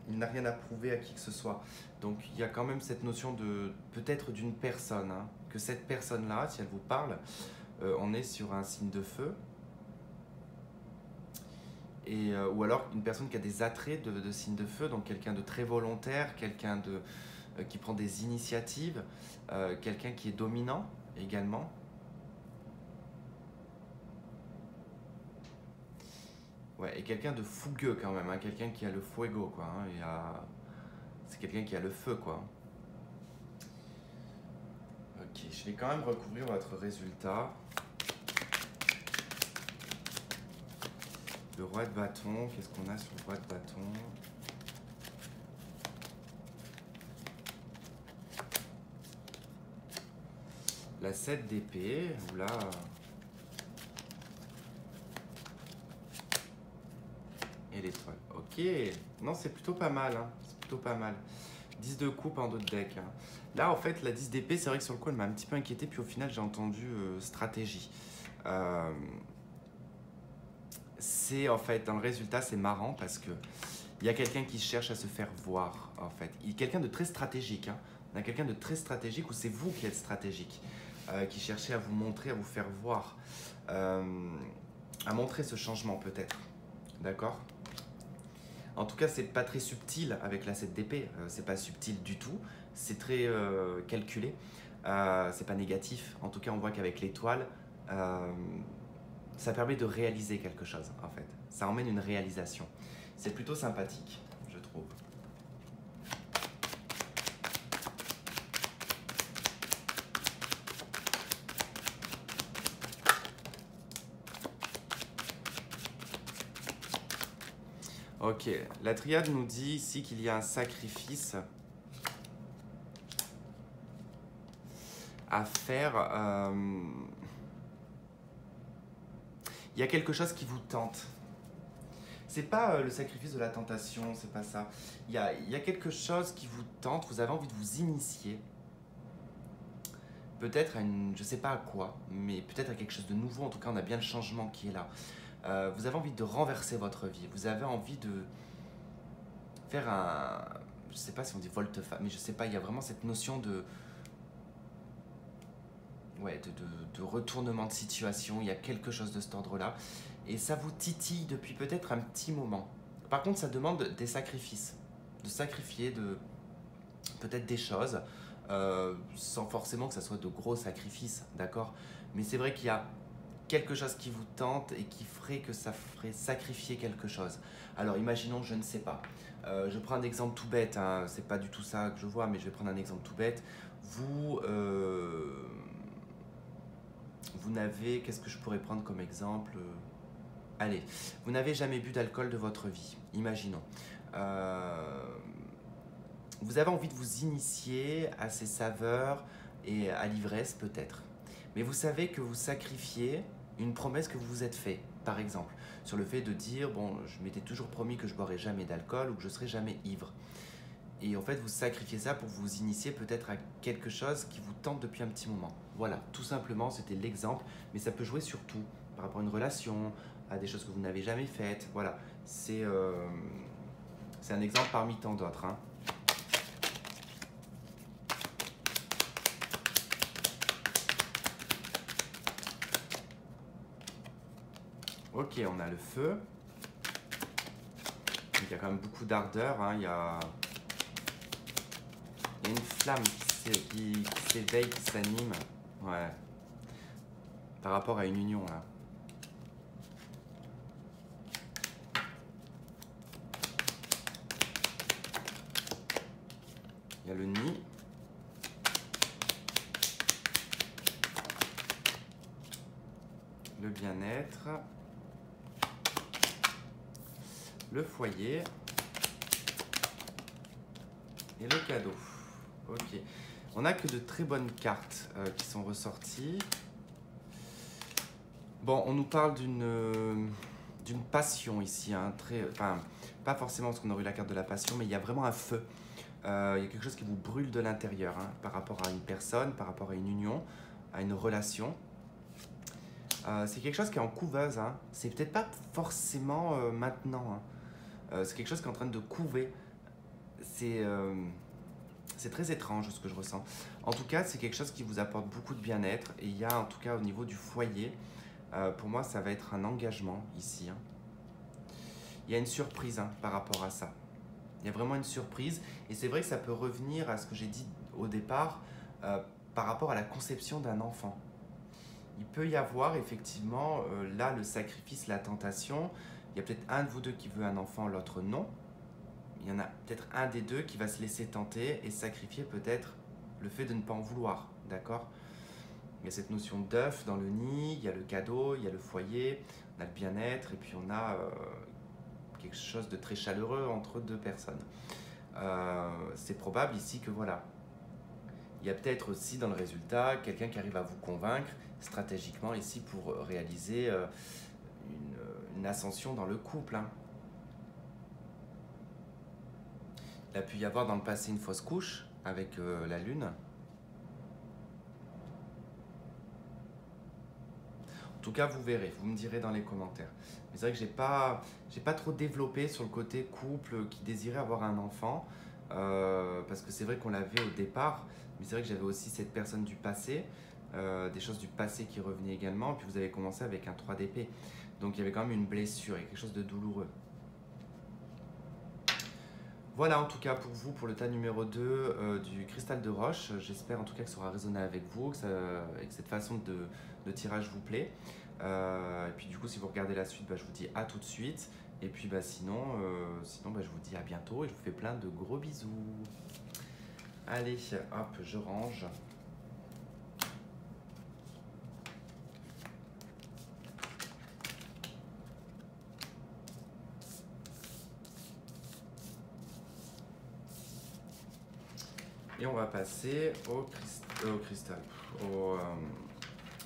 il n'a rien à prouver à qui que ce soit. Donc il y a quand même cette notion de peut-être d'une personne, hein, que cette personne-là, si elle vous parle, on est sur un signe de feu. Ou alors une personne qui a des attraits de signe de feu, donc quelqu'un de très volontaire, quelqu'un qui prend des initiatives, quelqu'un qui est dominant également. Ouais, et quelqu'un de fougueux quand même, hein, quelqu'un qui a le fuego, quoi. Hein, c'est quelqu'un qui a le feu, quoi. Ok, je vais quand même recouvrir votre résultat. Le roi de bâton, qu'est-ce qu'on a sur le roi de bâton? La 7 d'épée, oula. Et l'étoile. Ok, non, c'est plutôt pas mal, hein. C'est plutôt pas mal. 10 de coupe en d'autres decks. Hein. Là, en fait, la 10 d'épée, c'est vrai que sur le coup, elle m'a un petit peu inquiété, puis au final, j'ai entendu stratégie. C'est en fait, dans le résultat, c'est marrant parce que il y a quelqu'un qui cherche à se faire voir, en fait. Il y a quelqu'un de très stratégique, hein. On a quelqu'un de très stratégique, ou c'est vous qui êtes stratégique, qui cherchez à vous montrer, à vous faire voir, à montrer ce changement peut-être. D'accord? En tout cas, c'est pas très subtil avec la 7 d'épée, c'est pas subtil du tout, c'est très calculé, c'est pas négatif. En tout cas, on voit qu'avec l'étoile, ça permet de réaliser quelque chose, en fait. Ça emmène une réalisation. C'est plutôt sympathique, je trouve. Ok, la triade nous dit ici qu'il y a un sacrifice à faire. Il y a quelque chose qui vous tente. C'est pas le sacrifice de la tentation, c'est pas ça. Il y a quelque chose qui vous tente, vous avez envie de vous initier. Peut-être à une, je sais pas à quoi, mais peut-être à quelque chose de nouveau. En tout cas, on a bien le changement qui est là. Vous avez envie de renverser votre vie. Vous avez envie de faire un, je sais pas si on dit volte-face, mais je sais pas. Il y a vraiment cette notion de, ouais, de retournement de situation. Il y a quelque chose de cet ordre-là, et ça vous titille depuis peut-être un petit moment. Par contre, ça demande des sacrifices, de sacrifier de peut-être des choses, sans forcément que ça soit de gros sacrifices, d'accord? Mais c'est vrai qu'il y a quelque chose qui vous tente et qui ferait que ça ferait sacrifier quelque chose. Alors imaginons, je ne sais pas, je prends un exemple tout bête, hein, c'est pas du tout ça que je vois, mais je vais prendre un exemple tout bête. Vous n'avez, qu'est-ce que je pourrais prendre comme exemple? Allez, vous n'avez jamais bu d'alcool de votre vie, imaginons. Euh, Vous avez envie de vous initier à ces saveurs et à l'ivresse peut-être. Mais vous savez que vous sacrifiez une promesse que vous vous êtes fait, par exemple, sur le fait de dire, bon, je m'étais toujours promis que je boirais jamais d'alcool ou que je serais jamais ivre. Et en fait, vous sacrifiez ça pour vous initier peut-être à quelque chose qui vous tente depuis un petit moment. Voilà, tout simplement, c'était l'exemple, mais ça peut jouer sur tout, par rapport à une relation, à des choses que vous n'avez jamais faites. Voilà, c'est un exemple parmi tant d'autres, hein. Ok, on a le feu. Donc, il y a quand même beaucoup d'ardeur, hein. Il y a une flamme qui s'éveille, qui s'anime. Ouais. Par rapport à une union, là. Il y a le nid. Le bien-être. Le foyer. Et le cadeau. Ok. On n'a que de très bonnes cartes qui sont ressorties. Bon, on nous parle d'une passion ici, hein, enfin, pas forcément parce qu'on aurait eu la carte de la passion, mais il y a vraiment un feu. Il y a quelque chose qui vous brûle de l'intérieur, hein, par rapport à une personne, par rapport à une union, à une relation. C'est quelque chose qui est en couveuse, hein. C'est peut-être pas forcément maintenant, hein. C'est quelque chose qui est en train de couver. C'est très étrange ce que je ressens. En tout cas, c'est quelque chose qui vous apporte beaucoup de bien-être. Et il y a en tout cas au niveau du foyer, pour moi, ça va être un engagement ici, hein. Il y a une surprise, hein, par rapport à ça. Il y a vraiment une surprise. Et c'est vrai que ça peut revenir à ce que j'ai dit au départ, par rapport à la conception d'un enfant. Il peut y avoir effectivement là le sacrifice, la tentation. Il y a peut-être un de vous deux qui veut un enfant, l'autre non. Il y en a peut-être un des deux qui va se laisser tenter et sacrifier peut-être le fait de ne pas en vouloir, d'accord? Il y a cette notion d'œuf dans le nid, il y a le cadeau, il y a le foyer, on a le bien-être et puis on a quelque chose de très chaleureux entre deux personnes. C'est probable ici que voilà, il y a peut-être aussi dans le résultat quelqu'un qui arrive à vous convaincre stratégiquement ici pour réaliser une ascension dans le couple, hein. Il a pu y avoir dans le passé une fausse couche avec la lune. En tout cas, vous verrez, vous me direz dans les commentaires. Mais c'est vrai que j'ai pas trop développé sur le côté couple qui désirait avoir un enfant, parce que c'est vrai qu'on l'avait au départ, mais c'est vrai que j'avais aussi cette personne du passé, des choses du passé qui revenaient également, puis vous avez commencé avec un 3 d'épée. Donc il y avait quand même une blessure, il y a quelque chose de douloureux. Voilà en tout cas pour vous, pour le tas numéro 2 du cristal de roche. J'espère en tout cas que ça aura résonné avec vous, et que cette façon de tirage vous plaît. Et puis du coup, si vous regardez la suite, je vous dis à tout de suite. Et puis sinon, je vous dis à bientôt et je vous fais plein de gros bisous. Allez, hop, je range. Et on va passer au cristal,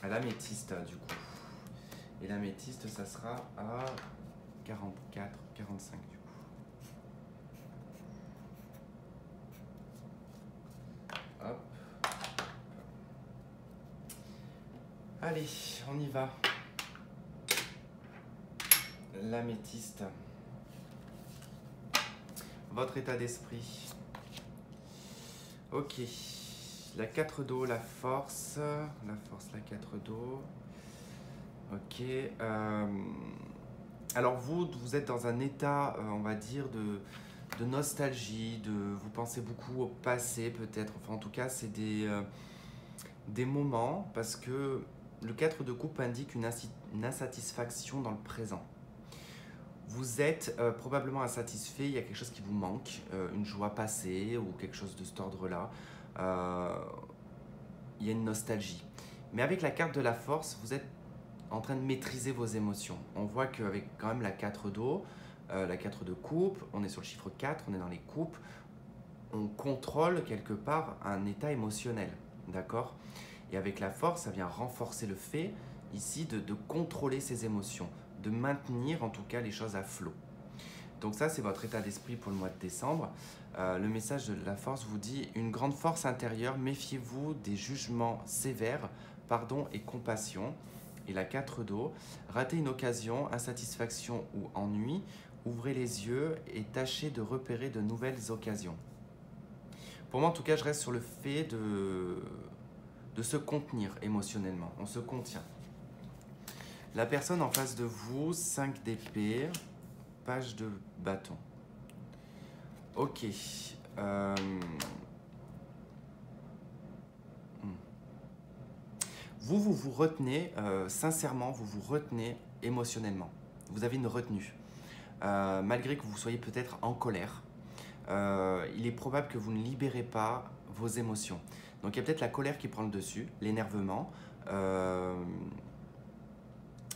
à l'améthyste du coup. Et l'améthyste, ça sera à 44, 45 du coup. Hop. Allez, on y va. L'améthyste. Votre état d'esprit. Ok. La 4 d'eau, la force. La 4 d'eau. Ok. Alors vous êtes dans un état, on va dire, de nostalgie, vous pensez beaucoup au passé peut-être. Enfin, en tout cas, c'est des moments, parce que le 4 de coupe indique une insatisfaction dans le présent. Vous êtes probablement insatisfait, il y a quelque chose qui vous manque, une joie passée ou quelque chose de cet ordre-là. Il y a une nostalgie. Mais avec la carte de la force, vous êtes en train de maîtriser vos émotions. On voit qu'avec quand même la 4 d'eau, la 4 de coupe, on est sur le chiffre 4, on est dans les coupes, on contrôle quelque part un état émotionnel, d'accord? Et avec la force, ça vient renforcer le fait ici de contrôler ses émotions, de maintenir en tout cas les choses à flot. Donc ça, c'est votre état d'esprit pour le mois de décembre. Le message de la force vous dit « Une grande force intérieure, méfiez-vous des jugements sévères, pardon et compassion ». Et la 4 d'eau, ratez une occasion, insatisfaction ou ennui, ouvrez les yeux et tâchez de repérer de nouvelles occasions. Pour moi, en tout cas, je reste sur le fait de se contenir émotionnellement. On se contient. La personne en face de vous, 5 d'épée, page de bâton. Ok. Vous retenez, sincèrement, vous vous retenez émotionnellement. Vous avez une retenue. Malgré que vous soyez peut-être en colère, il est probable que vous ne libérez pas vos émotions. Donc il y a peut-être la colère qui prend le dessus, l'énervement,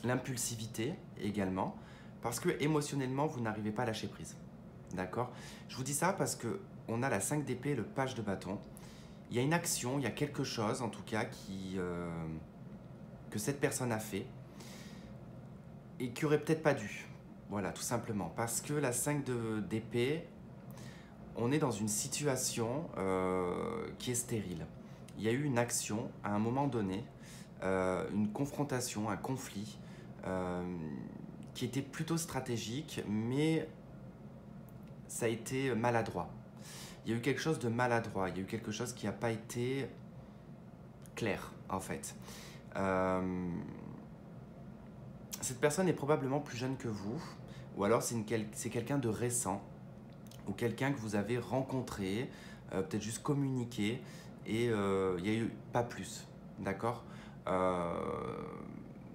l'impulsivité également, parce que émotionnellement, vous n'arrivez pas à lâcher prise. D'accord? Je vous dis ça parce qu'on a la 5 d'épée, le page de bâton. Il y a une action, il y a quelque chose en tout cas que cette personne a fait et qui aurait peut-être pas dû. Voilà, tout simplement. Parce que la 5 d'épée, on est dans une situation qui est stérile. Il y a eu une action à un moment donné, une confrontation, un conflit qui était plutôt stratégique, mais ça a été maladroit. Il y a eu quelque chose de maladroit, il y a eu quelque chose qui n'a pas été clair, en fait. Cette personne est probablement plus jeune que vous, ou alors c'est quelqu'un de récent, ou quelqu'un que vous avez rencontré, peut-être juste communiqué, et il n'y a eu pas plus, d'accord?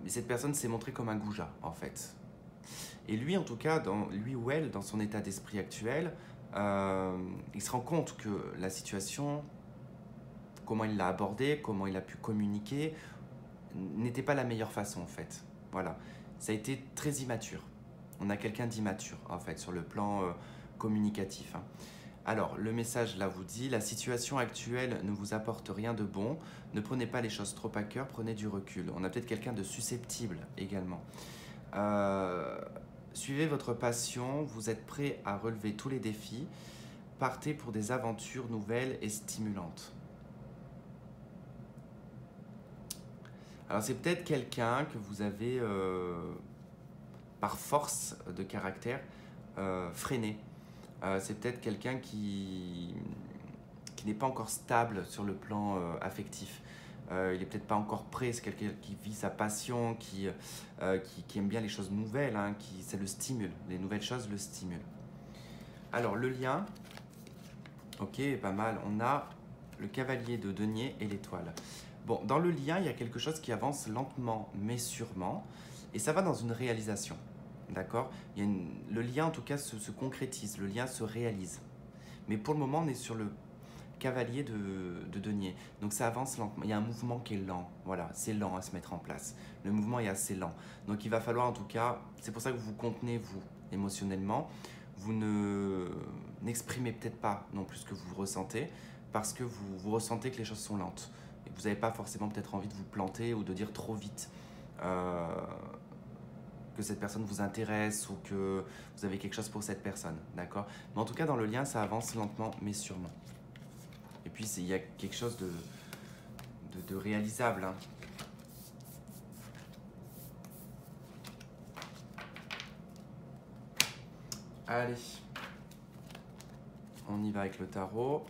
Cette personne s'est montrée comme un goujat, en fait. Et lui, en tout cas, lui ou elle, dans son état d'esprit actuel, il se rend compte que la situation, comment il l'a abordée, comment il a pu communiquer, n'était pas la meilleure façon, en fait. Voilà. Ça a été très immature. On a quelqu'un d'immature, en fait, sur le plan communicatif. Hein. Alors, le message là vous dit, la situation actuelle ne vous apporte rien de bon, ne prenez pas les choses trop à cœur, prenez du recul. On a peut-être quelqu'un de susceptible également. Suivez votre passion, vous êtes prêt à relever tous les défis, partez pour des aventures nouvelles et stimulantes. Alors c'est peut-être quelqu'un que vous avez, par force de caractère, freiné. C'est peut-être quelqu'un qui n'est pas encore stable sur le plan affectif. Il n'est peut-être pas encore prêt, c'est quelqu'un qui vit sa passion, qui aime bien les choses nouvelles, hein, ça le stimule, les nouvelles choses le stimulent. Alors le lien, ok, pas mal, on a le cavalier de denier et l'étoile. Bon, dans le lien, il y a quelque chose qui avance lentement mais sûrement, et ça va dans une réalisation. D'accord? Le lien, en tout cas, se concrétise, le lien se réalise. Mais pour le moment, on est sur le cavalier de denier. Donc ça avance lentement. Il y a un mouvement qui est lent. Voilà, c'est lent à se mettre en place. Le mouvement est assez lent. Donc il va falloir, en tout cas, c'est pour ça que vous vous contenez, vous, émotionnellement. Vous n'exprimez peut-être pas non plus ce que vous ressentez, parce que vous ressentez que les choses sont lentes. Et que vous n'avez pas forcément peut-être envie de vous planter ou de dire trop vite que cette personne vous intéresse ou que vous avez quelque chose pour cette personne, d'accord? Mais en tout cas, dans le lien, ça avance lentement mais sûrement. Et puis, il y a quelque chose de réalisable, hein. Allez, on y va avec le tarot.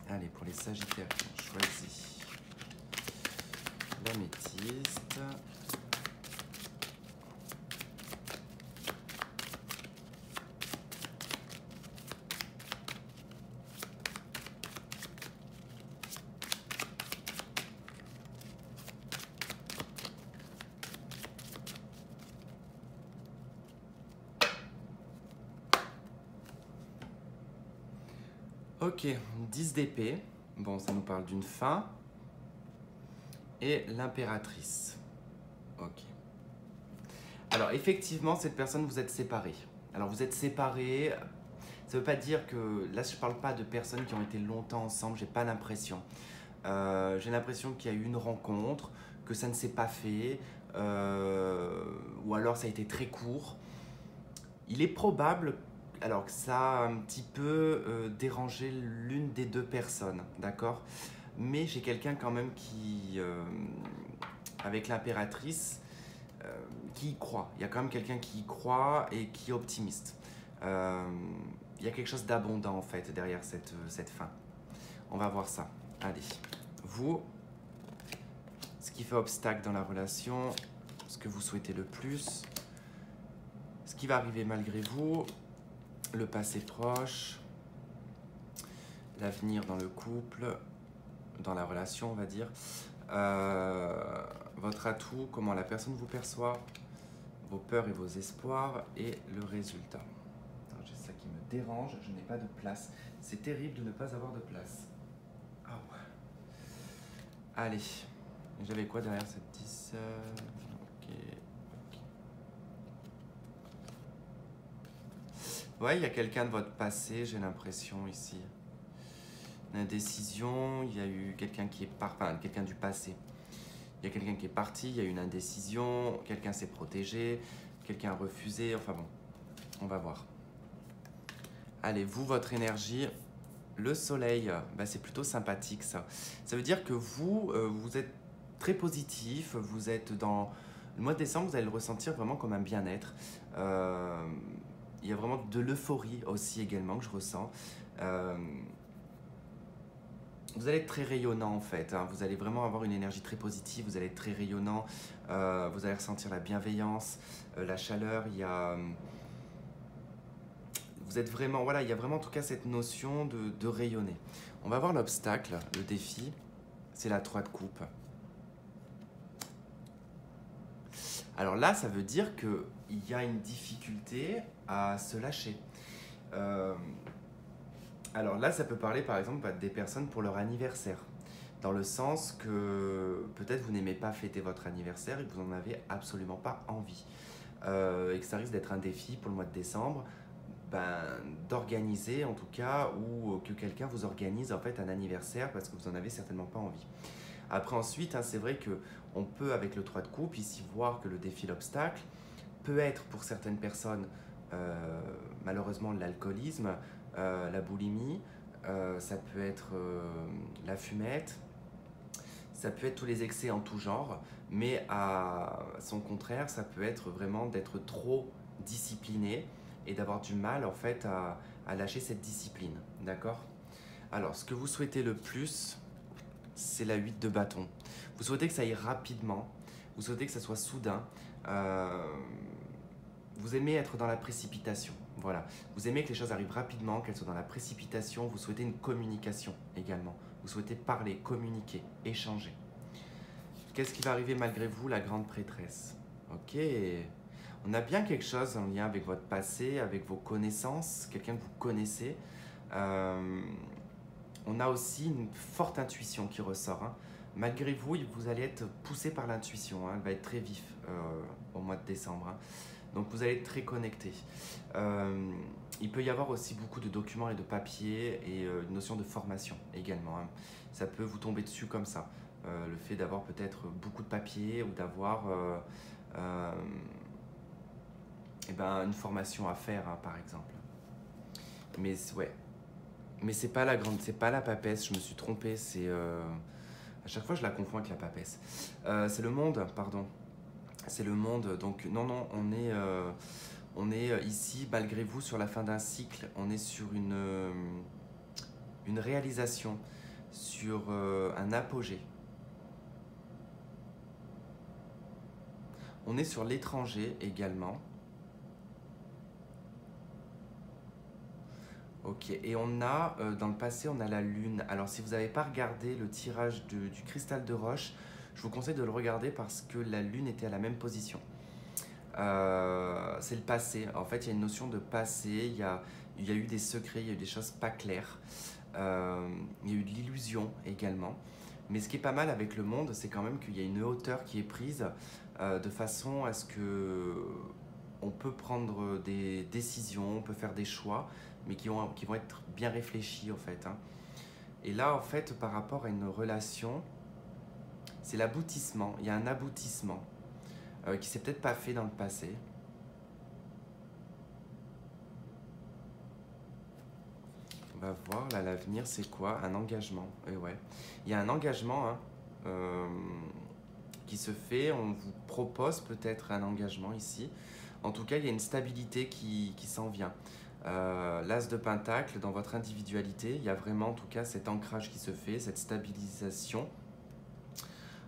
Allez, pour les Sagittaires qui ont choisi l'améthyste. Ok, 10 d'épée. Bon, ça nous parle d'une fin. Et l'impératrice. Ok. Alors, effectivement, cette personne, vous êtes séparés. Alors, vous êtes séparés. Ça ne veut pas dire que... Là, je ne parle pas de personnes qui ont été longtemps ensemble. J'ai pas l'impression. J'ai l'impression qu'il y a eu une rencontre, que ça ne s'est pas fait. Ou alors, ça a été très court. Il est probable... Alors que ça a un petit peu dérangé l'une des deux personnes, d'accord? Mais j'ai quelqu'un quand même qui, avec l'impératrice, qui y croit. Il y a quand même quelqu'un qui y croit et qui est optimiste. Il y a quelque chose d'abondant en fait derrière cette fin. On va voir ça. Allez, vous, ce qui fait obstacle dans la relation, ce que vous souhaitez le plus, ce qui va arriver malgré vous, le passé proche, l'avenir dans le couple, dans la relation, on va dire, votre atout, comment la personne vous perçoit, vos peurs et vos espoirs, et le résultat. J'ai ça qui me dérange, je n'ai pas de place. C'est terrible de ne pas avoir de place. Oh. Allez, j'avais quoi derrière cette 10 ok. Ouais, il y a quelqu'un de votre passé, j'ai l'impression ici. Une indécision, il y a eu quelqu'un qui est quelqu'un du passé. Il y a quelqu'un qui est parti, il y a eu une indécision, quelqu'un s'est protégé, quelqu'un a refusé, enfin bon, on va voir. Allez, vous, votre énergie, le soleil, bah, c'est plutôt sympathique ça. Ça veut dire que vous, vous êtes très positif, vous êtes dans... Le mois de décembre, vous allez le ressentir vraiment comme un bien-être. Il y a vraiment de l'euphorie aussi également que je ressens. Vous allez être très rayonnant en fait, hein. Vous allez vraiment avoir une énergie très positive, vous allez être très rayonnant, vous allez ressentir la bienveillance, la chaleur, il y a... Vous êtes vraiment, voilà, il y a vraiment en tout cas cette notion de rayonner. On va voir l'obstacle, le défi, c'est la 3 de coupe. Alors là, ça veut dire qu'il y a une difficulté à se lâcher. Alors là, ça peut parler par exemple des personnes pour leur anniversaire. Dans le sens que peut-être vous n'aimez pas fêter votre anniversaire et que vous n'en avez absolument pas envie. Et que ça risque d'être un défi pour le mois de décembre, d'organiser en tout cas, ou que quelqu'un vous organise en fait un anniversaire parce que vous n'en avez certainement pas envie. Après ensuite, hein, c'est vrai qu'on peut avec le 3 de coupe ici voir que le défi, l'obstacle, peut être pour certaines personnes malheureusement l'alcoolisme, la boulimie, ça peut être la fumette, ça peut être tous les excès en tout genre, mais à son contraire, ça peut être vraiment d'être trop discipliné et d'avoir du mal en fait à lâcher cette discipline, d'accord? Alors, ce que vous souhaitez le plus, c'est la 8 de bâton. Vous souhaitez que ça aille rapidement, vous souhaitez que ça soit soudain, vous aimez être dans la précipitation, voilà. Vous aimez que les choses arrivent rapidement, qu'elles soient dans la précipitation, vous souhaitez une communication également. Vous souhaitez parler, communiquer, échanger. Qu'est-ce qui va arriver malgré vous, la grande prêtresse? Ok, on a bien quelque chose en lien avec votre passé, avec vos connaissances, quelqu'un que vous connaissez. On a aussi une forte intuition qui ressort, hein. Malgré vous, vous allez être poussé par l'intuition, hein. Elle va être très vif au mois de décembre, hein. Donc vous allez être très connecté. Il peut y avoir aussi beaucoup de documents et de papiers et une notion de formation également, hein. Ça peut vous tomber dessus comme ça. Le fait d'avoir peut-être beaucoup de papiers ou d'avoir eh ben, une formation à faire, hein, par exemple. Mais ouais. Mais c'est pas la grande, c'est pas la papesse, je me suis trompé, c'est... à chaque fois je la confonds avec la papesse. C'est le monde, pardon. C'est le monde, donc non, non, on est ici, malgré vous, sur la fin d'un cycle, on est sur une réalisation, sur un apogée. On est sur l'étranger également. Ok, et on a, dans le passé, on a la lune. Alors si vous n'avez pas regardé le tirage du cristal de roche, je vous conseille de le regarder parce que la lune était à la même position. C'est le passé. En fait, il y a une notion de passé, il y a eu des secrets, il y a eu des choses pas claires. Il y a eu de l'illusion également. Mais ce qui est pas mal avec le monde, c'est quand même qu'il y a une hauteur qui est prise de façon à ce que on peut prendre des décisions, on peut faire des choix, mais qui vont être bien réfléchis en fait, hein. Et là, en fait, par rapport à une relation, c'est l'aboutissement. Il y a un aboutissement qui s'est peut-être pas fait dans le passé. On va voir, là, l'avenir, c'est quoi? Un engagement. Et ouais. Il y a un engagement, hein, qui se fait. On vous propose peut-être un engagement ici. En tout cas, il y a une stabilité qui s'en vient. L'As de Pentacle, dans votre individualité, il y a vraiment en tout cas cet ancrage qui se fait, cette stabilisation.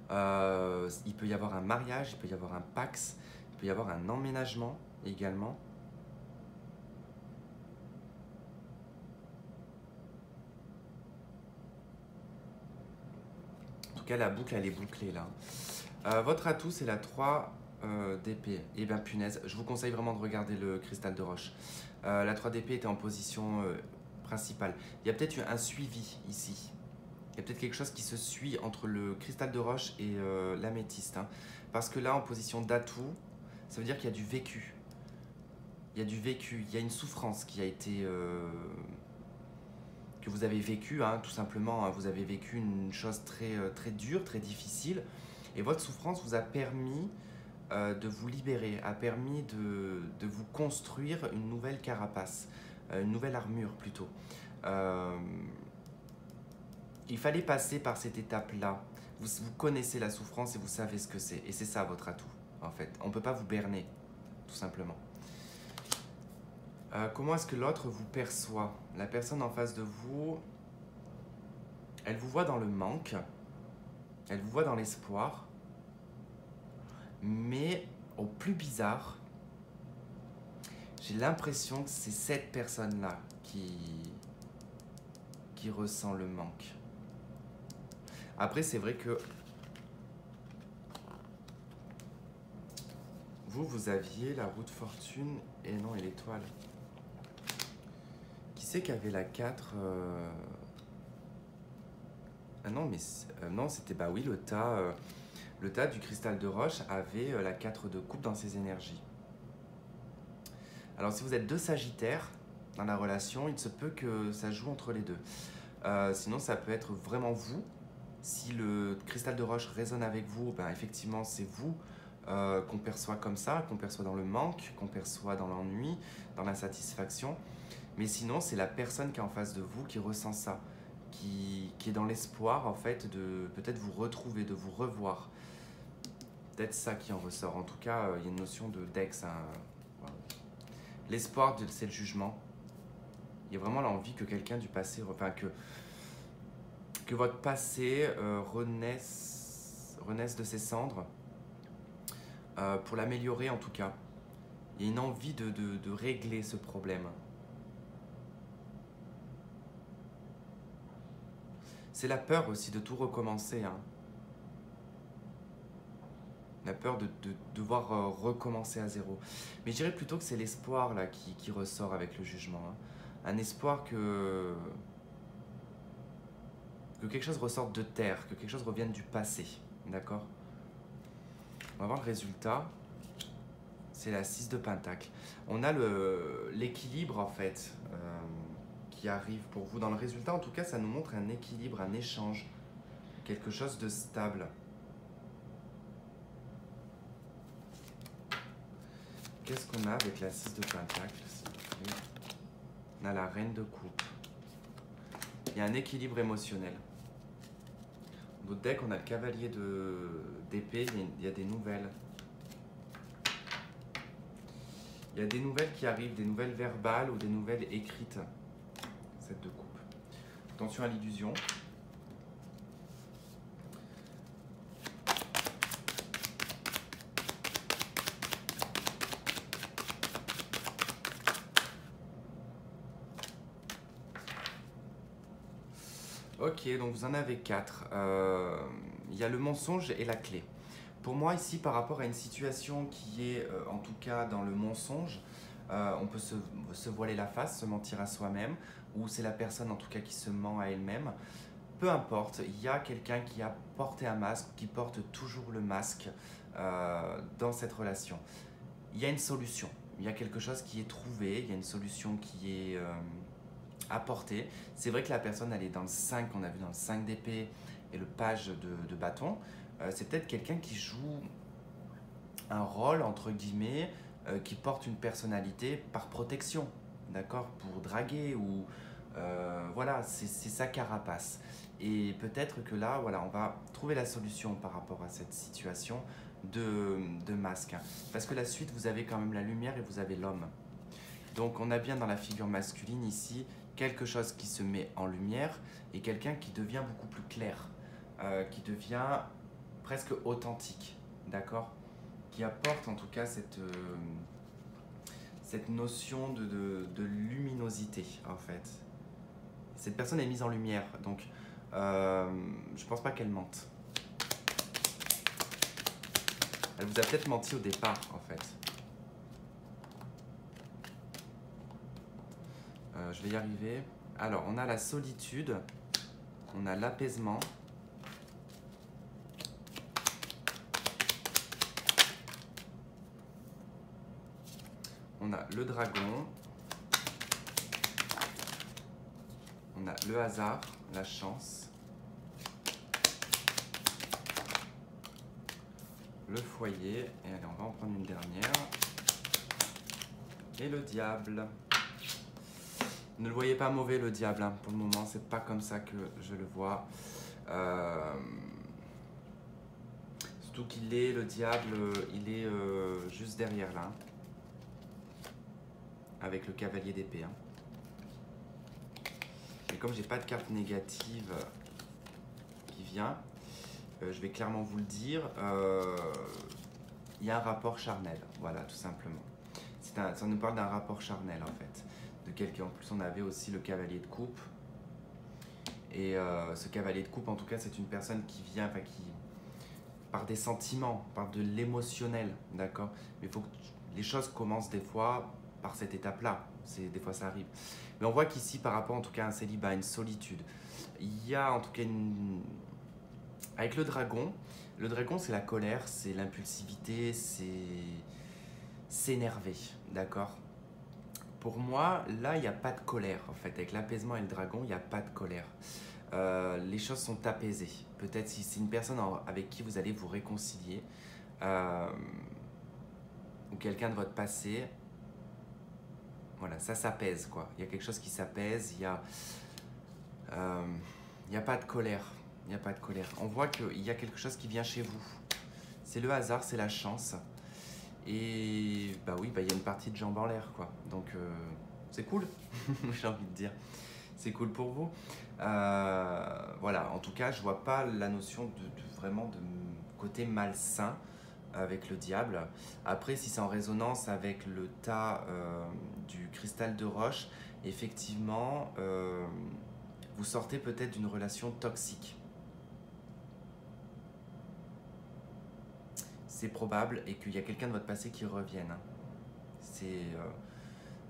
Il peut y avoir un mariage, il peut y avoir un pax, il peut y avoir un emménagement également. En tout cas, la boucle, elle est bouclée là. Votre atout, c'est la 3 d'épée. Et bien, punaise, je vous conseille vraiment de regarder le cristal de roche. La 3 d'épée était en position principale. Il y a peut-être eu un suivi ici. Il y a peut-être quelque chose qui se suit entre le cristal de roche et l'améthyste, hein. Parce que là, en position d'atout, ça veut dire qu'il y a du vécu. Il y a du vécu, il y a une souffrance qui a été... que vous avez vécu, hein, tout simplement, hein. Vous avez vécu une chose très, très dure, très difficile. Et votre souffrance vous a permis de vous libérer, a permis de vous construire une nouvelle carapace, une nouvelle armure plutôt. Il fallait passer par cette étape-là. Vous connaissez la souffrance et vous savez ce que c'est. Et c'est ça votre atout, en fait. On ne peut pas vous berner, tout simplement. Comment est-ce que l'autre vous perçoit? La personne en face de vous, elle vous voit dans le manque, elle vous voit dans l'espoir, mais au plus bizarre, j'ai l'impression que c'est cette personne-là qui ressent le manque. Après, c'est vrai que vous aviez la roue de fortune et non, et l'étoile. Qui c'est qui avait la 4 Ah non, mais non, c'était bah oui, le tas du cristal de roche avait la 4 de coupe dans ses énergies. Alors si vous êtes deux sagittaires dans la relation, il se peut que ça joue entre les deux. Sinon, ça peut être vraiment vous. Si le cristal de roche résonne avec vous, ben effectivement, c'est vous qu'on perçoit comme ça, qu'on perçoit dans le manque, qu'on perçoit dans l'ennui, dans l'insatisfaction. Mais sinon, c'est la personne qui est en face de vous qui ressent ça, qui est dans l'espoir, en fait, de peut-être vous retrouver, de vous revoir. Peut-être ça qui en ressort. En tout cas, il y a une notion d'ex. Hein. Voilà. L'espoir, c'est le jugement. Il y a vraiment l'envie que quelqu'un du passé, enfin que votre passé renaisse de ses cendres, pour l'améliorer en tout cas. Il y a une envie de régler ce problème. C'est la peur aussi de tout recommencer, hein. La peur de devoir recommencer à zéro. Mais je dirais plutôt que c'est l'espoir là qui ressort avec le jugement, hein. Un espoir que quelque chose ressorte de terre, que quelque chose revienne du passé. D'accord? On va voir le résultat. C'est la 6 de Pentacle. On a l'équilibre en fait qui arrive pour vous dans le résultat. En tout cas, ça nous montre un équilibre, un échange, quelque chose de stable. Qu'est-ce qu'on a avec la 6 de Pentacle? On a la Reine de Coupe. Il y a un équilibre émotionnel. Dans votre deck, on a le Cavalier d'épée. Il y a des nouvelles. Il y a des nouvelles qui arrivent, des nouvelles verbales ou des nouvelles écrites. 7 de coupe. Attention à l'illusion. Ok, donc vous en avez 4. Il y a le mensonge et la clé. Pour moi, ici, par rapport à une situation qui est, en tout cas, dans le mensonge, on peut se voiler la face, se mentir à soi-même, ou c'est la personne, en tout cas, qui se ment à elle-même. Peu importe, il y a quelqu'un qui a porté un masque, qui porte toujours le masque dans cette relation. Il y a une solution, il y a quelque chose qui est trouvé, il y a une solution qui est apportée. C'est vrai que la personne, elle est dans le 5, on a vu dans le 5 d'épée et le page de bâton. C'est peut-être quelqu'un qui joue un rôle, entre guillemets, qui porte une personnalité par protection, d'accord, pour draguer ou voilà, c'est sa carapace. Et peut-être que là, voilà, on va trouver la solution par rapport à cette situation de masque. Parce que la suite, vous avez quand même la lumière et vous avez l'homme. Donc on a bien dans la figure masculine ici quelque chose qui se met en lumière et quelqu'un qui devient beaucoup plus clair, qui devient presque authentique, d'accord, qui apporte en tout cas cette notion de luminosité en fait. Cette personne est mise en lumière, donc je pense pas qu'elle mente. Elle vous a peut-être menti au départ en fait. Je vais y arriver. Alors, on a la solitude, on a l'apaisement. On a le dragon. On a le hasard, la chance. Le foyer. Et allez, on va en prendre une dernière. Et le diable. Ne le voyez pas mauvais, le diable, hein. Pour le moment, c'est pas comme ça que je le vois. Surtout qu'il est, le diable, il est juste derrière là. Avec le cavalier d'épée. Hein. Et comme j'ai pas de carte négative qui vient, je vais clairement vous le dire, il y a un rapport charnel, voilà, tout simplement. Ça nous parle d'un rapport charnel en fait. De quelqu'un. En plus, on avait aussi le cavalier de coupe. Et ce cavalier de coupe, en tout cas, c'est une personne qui vient, enfin, qui par des sentiments, par de l'émotionnel, d'accord. Mais il faut que les choses commencent des fois par cette étape-là. Des fois, ça arrive. Mais on voit qu'ici, par rapport, en tout cas, à un célibat, une solitude, il y a en tout cas avec le dragon, c'est la colère, c'est l'impulsivité, c'est s'énerver, d'accord. Pour moi, là, il n'y a pas de colère, en fait. Avec l'apaisement et le dragon, il n'y a pas de colère. Les choses sont apaisées. Peut-être si c'est une personne avec qui vous allez vous réconcilier, ou quelqu'un de votre passé, voilà, ça s'apaise, quoi. Il y a quelque chose qui s'apaise, il n'y a pas de colère. Il n'y a pas de colère. On voit qu'il y a quelque chose qui vient chez vous. C'est le hasard, c'est la chance. Et bah oui, il y a une partie de jambes en l'air, quoi. Donc c'est cool, j'ai envie de dire. C'est cool pour vous. Voilà, en tout cas, je vois pas la notion vraiment de côté malsain avec le diable. Après, si c'est en résonance avec le tas du cristal de roche, effectivement, vous sortez peut-être d'une relation toxique. C'est probable et qu'il y a quelqu'un de votre passé qui revienne. C'est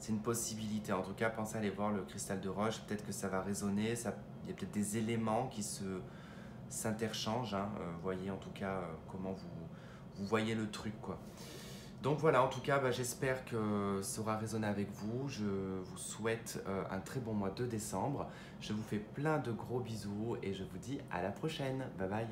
une possibilité. En tout cas, pensez à aller voir le cristal de roche. Peut-être que ça va résonner. Il y a peut-être des éléments qui s'interchangent. Hein. Voyez en tout cas comment vous voyez le truc, quoi. Donc voilà, en tout cas, bah, j'espère que ça aura résonné avec vous. Je vous souhaite un très bon mois de décembre. Je vous fais plein de gros bisous et je vous dis à la prochaine. Bye bye.